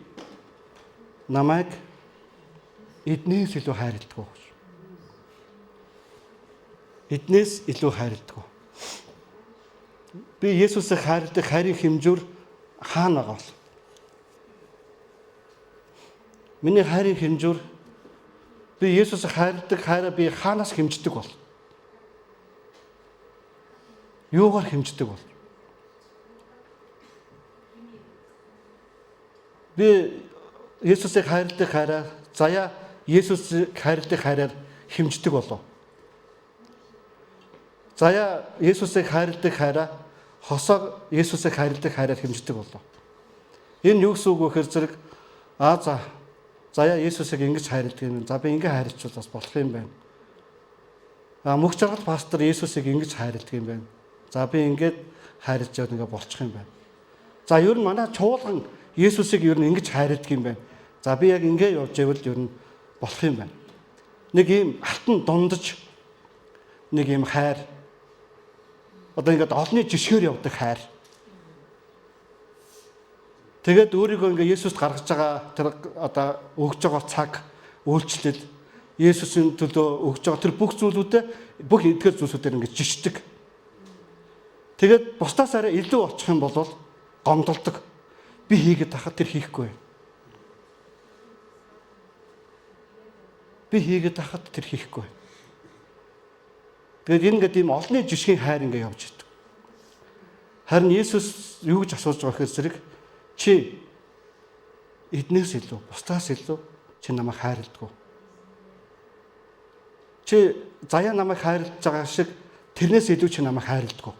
намайг эднээс илүү хайрладаг. Эднээс илүү хайрладаг. Би Есүсийг хайрладаг хайрын хэмжүүр хаана байгаа бол? Миний хайрын хэмжүүр би Есүсийг хайрладаг хайраа би хаанаас хэмждэг бол? Юугаар хэмждэг бол? Би Есүсийг хайрладаг хайраа заяа Есүсийг хайрладаг хайраар хэмждэг болов. Заяа Есүсийг хайрладаг хайраа хосоо Есүсийг хайрладаг хайраар хэмждэг болов. Энэ юу гэсэн үг вэ гэхээр зэрэг заяа Есүсийг ингэж хайрладаг юм. За би ингэ хайрчвал бас болох юм байна. Мөнх жаргал пастор Есүсийг ингэж хайрладаг юм байна. За би ингээд хайрлаж яваад ингээ болчих юм байна. За ер нь манай чуулган Есүсийг ер нь ингэж хайрладаг юм байна. За би яг ингээ явж байвал ер нь болох юм байна. Нэг ийм алтан дундаж нэг ийм хайр. Одоо ингээд олонний жишгээр явдаг хайр. Тэгээд өөрийгөө ингээ Есүст гаргаж байгаа тэр одоо өгж байгаа цаг үйлчлэл Есүсийн төлөө өгж байгаа тэр бүх зүйлүүдэд бүх эдгээр зүйлсүүдээр ингээ жишдэг. Тэгээд бусдаас арай илүү очих юм бол гомдолдог. Би хийгээд тахад тэр хийхгүй. Би хийгээд тахад тэр хийхгүй. Тэгээд энэ гэдэг юм олонний жишгийн хайр ингээ явж идэг. Харин Есүс юу гэж асууж байгаа гэхээр зэрэг чи эднээс илүү, бусдаас илүү чи намайг хайрладаг. Чи заяа намайг хайрлаж байгаа шиг тэрнээс илүү чи намайг хайрладаг.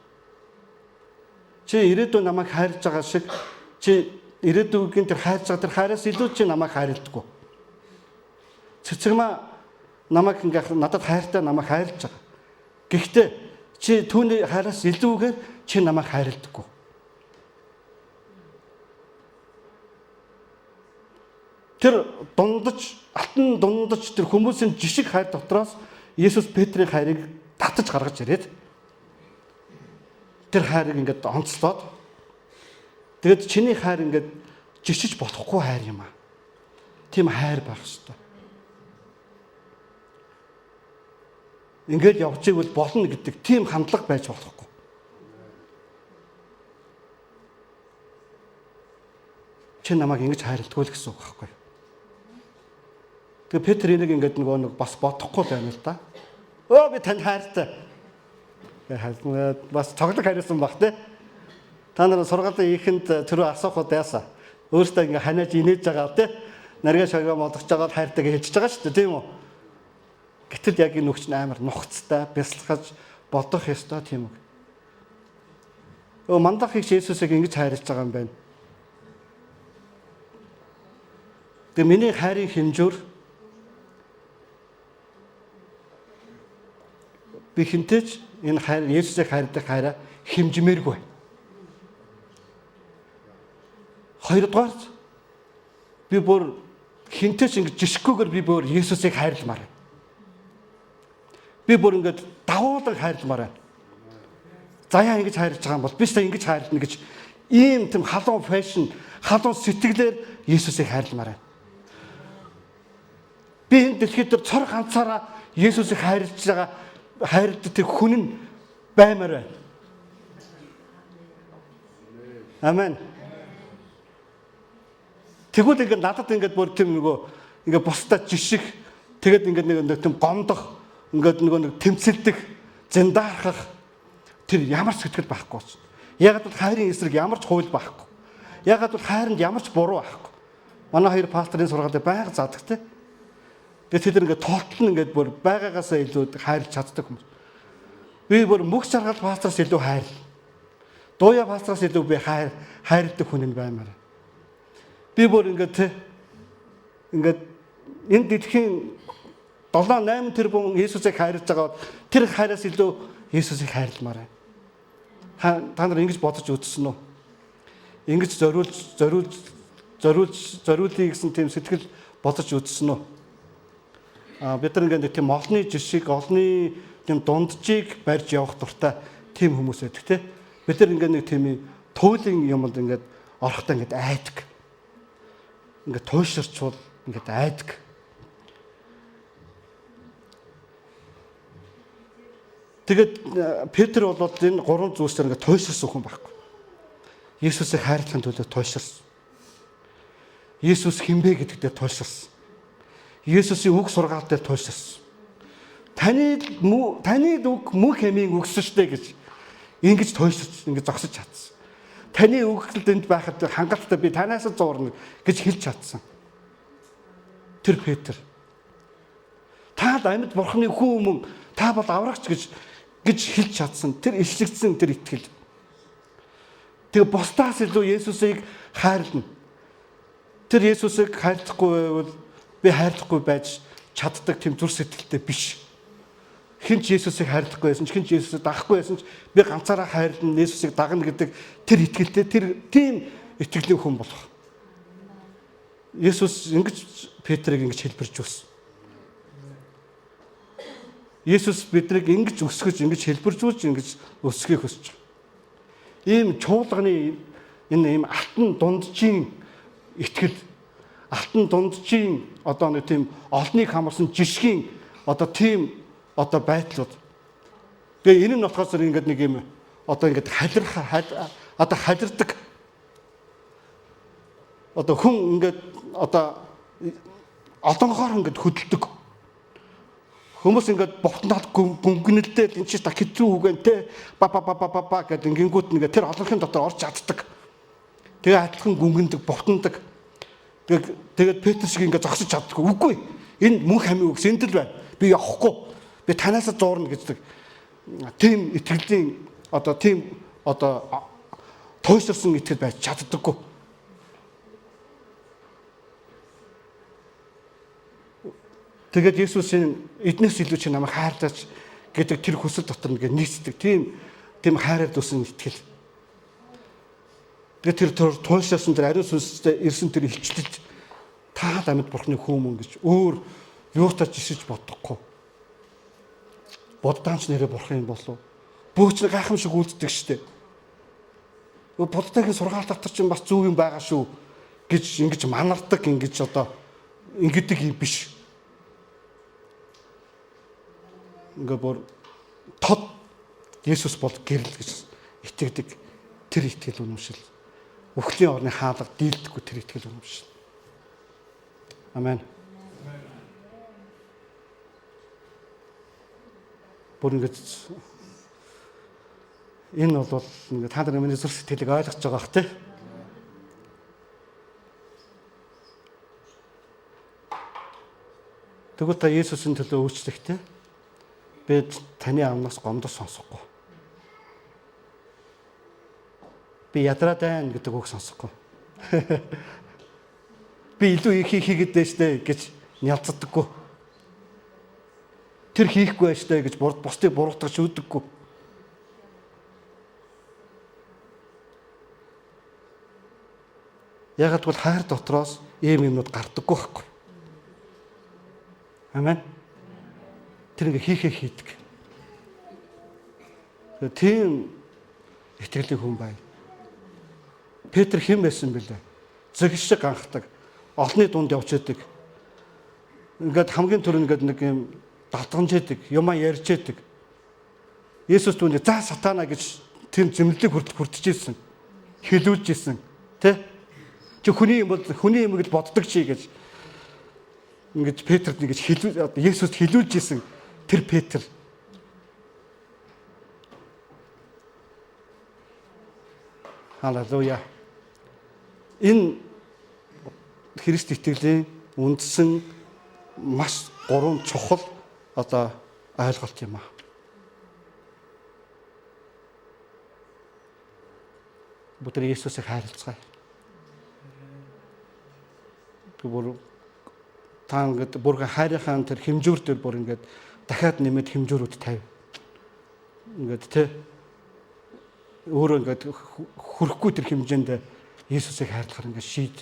Чи ирээдүйн намайг хайрлаж байгаа шиг чи ирээдүйн тэр хайрлаж байгаа тэр хайраас илүү чи намайг хайрладаг. Цэцэгмаа намайг ингээ надад хайртай намайг хайрлаж байгаа. Гэхдээ чи түүний хайраас илүүгээр чи намайг хайрладаг. Тэр дундаж, алтан дундаж тэр хүмүүсийн жишг хайр дотроос Есүс Петрийн хайрыг татаж гаргаж ирээд тэр хайрыг ингээд онцлоод тэгээд чиний хайр ингээд жишиж болохгүй хайр юм аа. Тийм хайр байх ёстой. Ингээд явж игэл болно гэдэг тийм хандлага байж болохгүй. Чи намайг ингэж хайрладгүй л гэсэн үг байхгүй. Тэгээ Петр энийг ингээд нэг бас бодохгүй байна л да. Өө би танд хайртай. Бас цоглог хайрсан баг те. Та нар сургаалын ихэнд түрүү асуухад яасан. Өөртөө ингээ ханаж инээж байгаа те. Нарийн шогоо модгож байгаа хайртай гэж хэлж байгаа шүү дээ тийм үү? Гэтэл яг энэ нөхч амар нухацтай, бясалгаж бодох ёстой тийм үг. Мандах их Есүсийг ингэж хайрлаж байгаа юм байна. Тэгээ миний хайрын хэмжүүр би хинтэж энэ хайр Есүсийг хайрдаг хайраа хэмжмээргүй. Хоёрдугаар би бүр хинтэж ингэж жишгүйгээр би бүр Есүсийг хайрламаар байна. Би бүр ингэж давуулан хайрламаар байна. Заяа ингэж хайрлаж байгаа юм бол би сая ингэж хайрлана гэж ийм тийм халуун фэшн, халуун сэтгэлээр Есүсийг хайрламаар байна. Би энэ дэлхийд дээр цор ганцаараа Есүсийг хайрлаж байгаа хайрладаг тэр хүн нь баймаар байна. Амен. Тэгвэл ингээд надад ингээд бүр тийм ингээд бусдад жиших тэгээд ингээд нэг тийм гомдох ингээд нэг тэмцэлдэх зэндаахах тэр ямар сэтгэл байхгүй. Ягаад гэвэл хайрын эсрэг ямар ч хууль байхгүй. Ягаад гэвэл хайранд ямар ч буруу байхгүй. Манай хоёр пасторын сургаалыг байнга заадаг те. Тэгээд тэд ингээд тоолтол нь ингээд бүр байгаагаасаа илүү хайрлж чаддаг хүмүүс. Би бүр мөх чаргал пастораас илүү хайр. Дууя пастораас илүү би хайрладаг хүн нь баймаар. Би бүр ингээд энэ дэлхийн 7-8 тэрбум Есүсийг хайрлаж байгаа тэр хайраас илүү Есүсийг хайрламаар байна. Та нар ингэж бодож үзсэн үү? Ингэж зориулъя гэсэн тийм сэтгэл бодож үзсэн үү? Бид нар ингээд тийм олонний жишиг, олонний тийм дунджийг барьж явах дуртай тийм хүмүүс байдаг те. Бид нар ингээд нэг тийм туйлын юмд ингээд орохдоо ингээд айдаг. Ингээд туйширчвал ингээд айдаг. Тэгээд Петр бол энэ гурван зүйлсээр ингээд туйширсан хүн байхгүй. Есүсийг хайрлахын төлөө туйширсан. Есүс хинбэ гэдэгтээ туйширсан. Есүсийн үг сургаал дээр туйширсан. Таны үг мөн хэмээн өгсөн штэ гэж ингэж туйширч ингэж зогсож чадсан. Таны үгсэлд энд байхад хангалттай би танаас зуурна гэж хэлж чадсан. Тэр Петр. Та амьд бурхны хүн мөн та бол аврагч гэж хэлж чадсан. Тэр ишигдсэн тэр итгэл. Тэгээ бусдаас илүү Есүсийг хайрлна. Тэр Есүсийг хайрлахгүй байвал би хайрлахгүй байж чаддаг тийм зүр сэтгэлтэй биш. Хинч Есүсийг хайрлахгүй байсан ч хинч Есүсийг дагахгүй байсан ч би ганцаараа хайрлна, Есүсийг дагна гэдэг тэр итгэлтэй тэр тийм итгэлийн хүн болох. Есүс ингэж Петрийг ингэж хэлбэрж өгсөн. Есүс биднийг ингэж өсгөж, ингэж хэлбэржүүлж, ингэж өсгөхийг хүсэж байна. Ийм чуулганы энэ ийм алтан дунджийн итгэл, алтан дунджийн одоо нэг тийм олныг хамарсан жишгийн одоо тийм одоо байдлууд. Тэгээ энэ нь болохоос ингээд нэг юм одоо ингээд халирдаг. Одоо хүн ингээд одоо олонгоор ингээд хөдөлдөг. Хүмүүс ингээд бовтнаад гүнгэнэлдээ энэ чинь хэцүү үгэнтэй ба гэдэг ингэнгүүт нэгэ тэр олонхын дотор орж чаддаг. Тэгээ адилхан гүнгэндэг, бовтондог. Тэгээд Петр шиг ингээд зогсож чаддаггүй. Үгүй. Энэ мөн хамын үгс энд л байна. Би явахгүй. Би танаас зуурна гэдэг. Тийм итгэлийн одоо тийм одоо тойширсан итгэл байж чаддаггүй. Тэгээд Есүсийн эднээс илүү чи намайг хайрлаач гэдэг тэр хүсэл дотор ингээд нийцдэг. Тийм хайраар дүүсэн итгэл. Тэгээд тэр туйлшаасан тэр ариун сүнстэй ирсэн тэр илчлэлт та амьд бурхны хүмүүн гэж өөр юутаа жишиж бодохгүй. Буддаанч нэрээ бурхан юм болов. Бөөч гайхамшиг үлддэг штэ. Буддагийн сургаал дотор ч бас зөв юм байгаа шүү гэж ингэж манардаг, ингэж одоо ингэдэг юм биш. Ингээ бүр тод Есүс бол гэрэл гэж итгэдэг тэр итгэл үнэмшил. Үхлийн орны хаалга дийлдэггүй тэр итгэл үнэмшил. Амен. Бүр ингэж энэ бол ингээ та нар миний зүрх сэтгэлийг ойлгож байгаа бах тий. Тэгвэл та Есүсийн төлөө үйлчлэхдээ бид таны амнаас гомдос сонсохгүй. Би ядраад байна гэдэг үг сонсохгүй. Би илүү их хийгээд дээ штэ гэж нялцдаггүй. Тэр хийхгүй байж штэ гэж бусдыг буруутгаж шүүдэггүй. Ягаад гэвэл хайр дотроос ийм юмнууд гардаггүй байхгүй. Амен. Тэр ингээ хийдэг. Тийм итгэлийн хүн бай. Петр хэн байсан бэлээ? Зэгш шиг анхдаг. Олны дунд явж идэг. Ингээд хамгийн түрүү ингээд нэг юм дадганж идэг, юмаа ярьж идэг. Есүс түүний за сатана гэж тэр зэмлэлийг хүртэж ирсэн. Хэлүүлж ирсэн. Тэ? Чи хүний юм бол хүний юм гэж боддог чи гэж. Ингээд Петрт нэгж Есүст хэлүүлж ирсэн тэр Петр. Халелуя. Энэ Христ итгэлийн үндсэн маш гурван чухал одоо ойлголт юм аа. Бүгд Есүсийг хайрлцгаая. Тэгвэл та ингээд бүр хайрынхаа тэр хэмжүүр дээр бүр ингээд дахиад нэмээд хэмжүүрүүд тавь. Ингээд тэ өөрөө ингээд хүрэхгүй тэр хэмжээнд Есүсийг хайрлахаар ингээд шийд.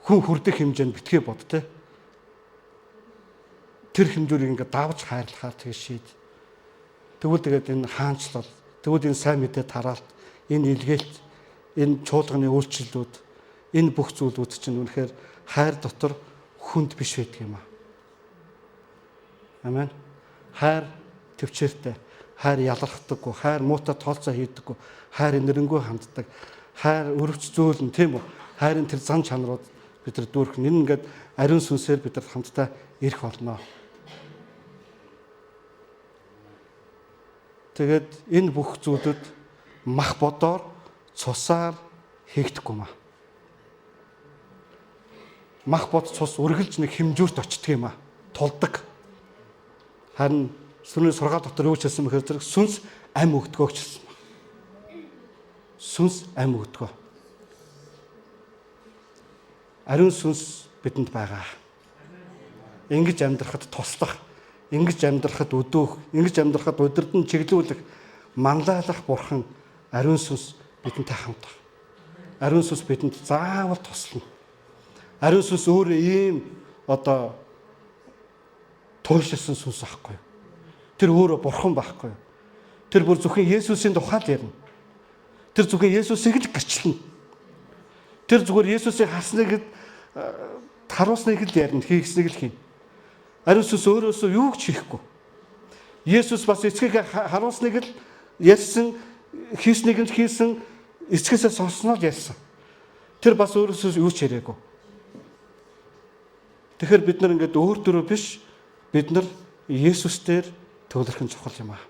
Хүн хүрдэх хэмжээнд битгий бод тэ. Тэр хэмжүүрийг ингээд давж хайрлахаар тэгээ шийд. Тэгвэл тэгээд энэ хаанчлал, тэгвэл энэ сайн мэдээ тараалт, энэ илгээлт, энэ чуулганы үйлчлэлүүд, энэ бүх зүйлүүд чинь үнэхээр хайр дотор хүнд биш байдаг юм аа. Амен. Хайр төвчээртэй, хайр ялгардаггүй, хайр муутай тоолцоо хийдэггүй, хайр нэрэнгүй ханддаг, хайр өрөвч зөөлн тийм үү? Хайрын тэр зан чанарууд бид нар дүүрэх. Энэ ингээд ариун сүнсээр бид нар хамтдаа ирэх болно. Тэгээд энэ бүх зүйлүүд мах бодоор цусаар хийгдэхгүй маа. Мах бод цус үргэлж нэг хэмжүүрт очдөг юм аа. Тулдаг. Харин сүнний сургаал дотор юу ч хэлсэн бэхээр зэрэг сүнс ам өгдгөө ч хэлсэн баг. Сүнс ам өгдгөө. Ариун сүнс бидэнд байгаа. Ингэж амьдрахад туслах, ингэж амьдрахад өдөөх, ингэж амьдрахад удирдан чиглүүлэх, манлайлах бурхан ариун сүнс бидэнтэй хамт байна. Ариун сүнс бидэнд заавал туслана. Ариун сүнс өөрөө ийм одоо туйлшилсан сүнс байхгүй юу? Тэр өөрөө бурхан байхгүй юу? Тэр бүр зөвхөн Есүсийн тухай л ярина. Тэр зөвхөн Есүсийг л гэрчлэнэ. Тэр зүгээр Есүсийг харсныг харуулсныг л ярина, хийгснийг л хийнэ. Ариун сүнс өөрөөсөө юу ч хийхгүй. Есүс бас эцгийг харуулсныг л ярьсан, хийснийг л хийсэн, эцгээсээ сонсноо л ярьсан. Тэр бас өөрөөсөө юу ч яриагүй. Тэгэхээр бид нар ингээд өөр дөрөв биш, бид нар Есүс дээр төвлөрөх нь чухал юм аа.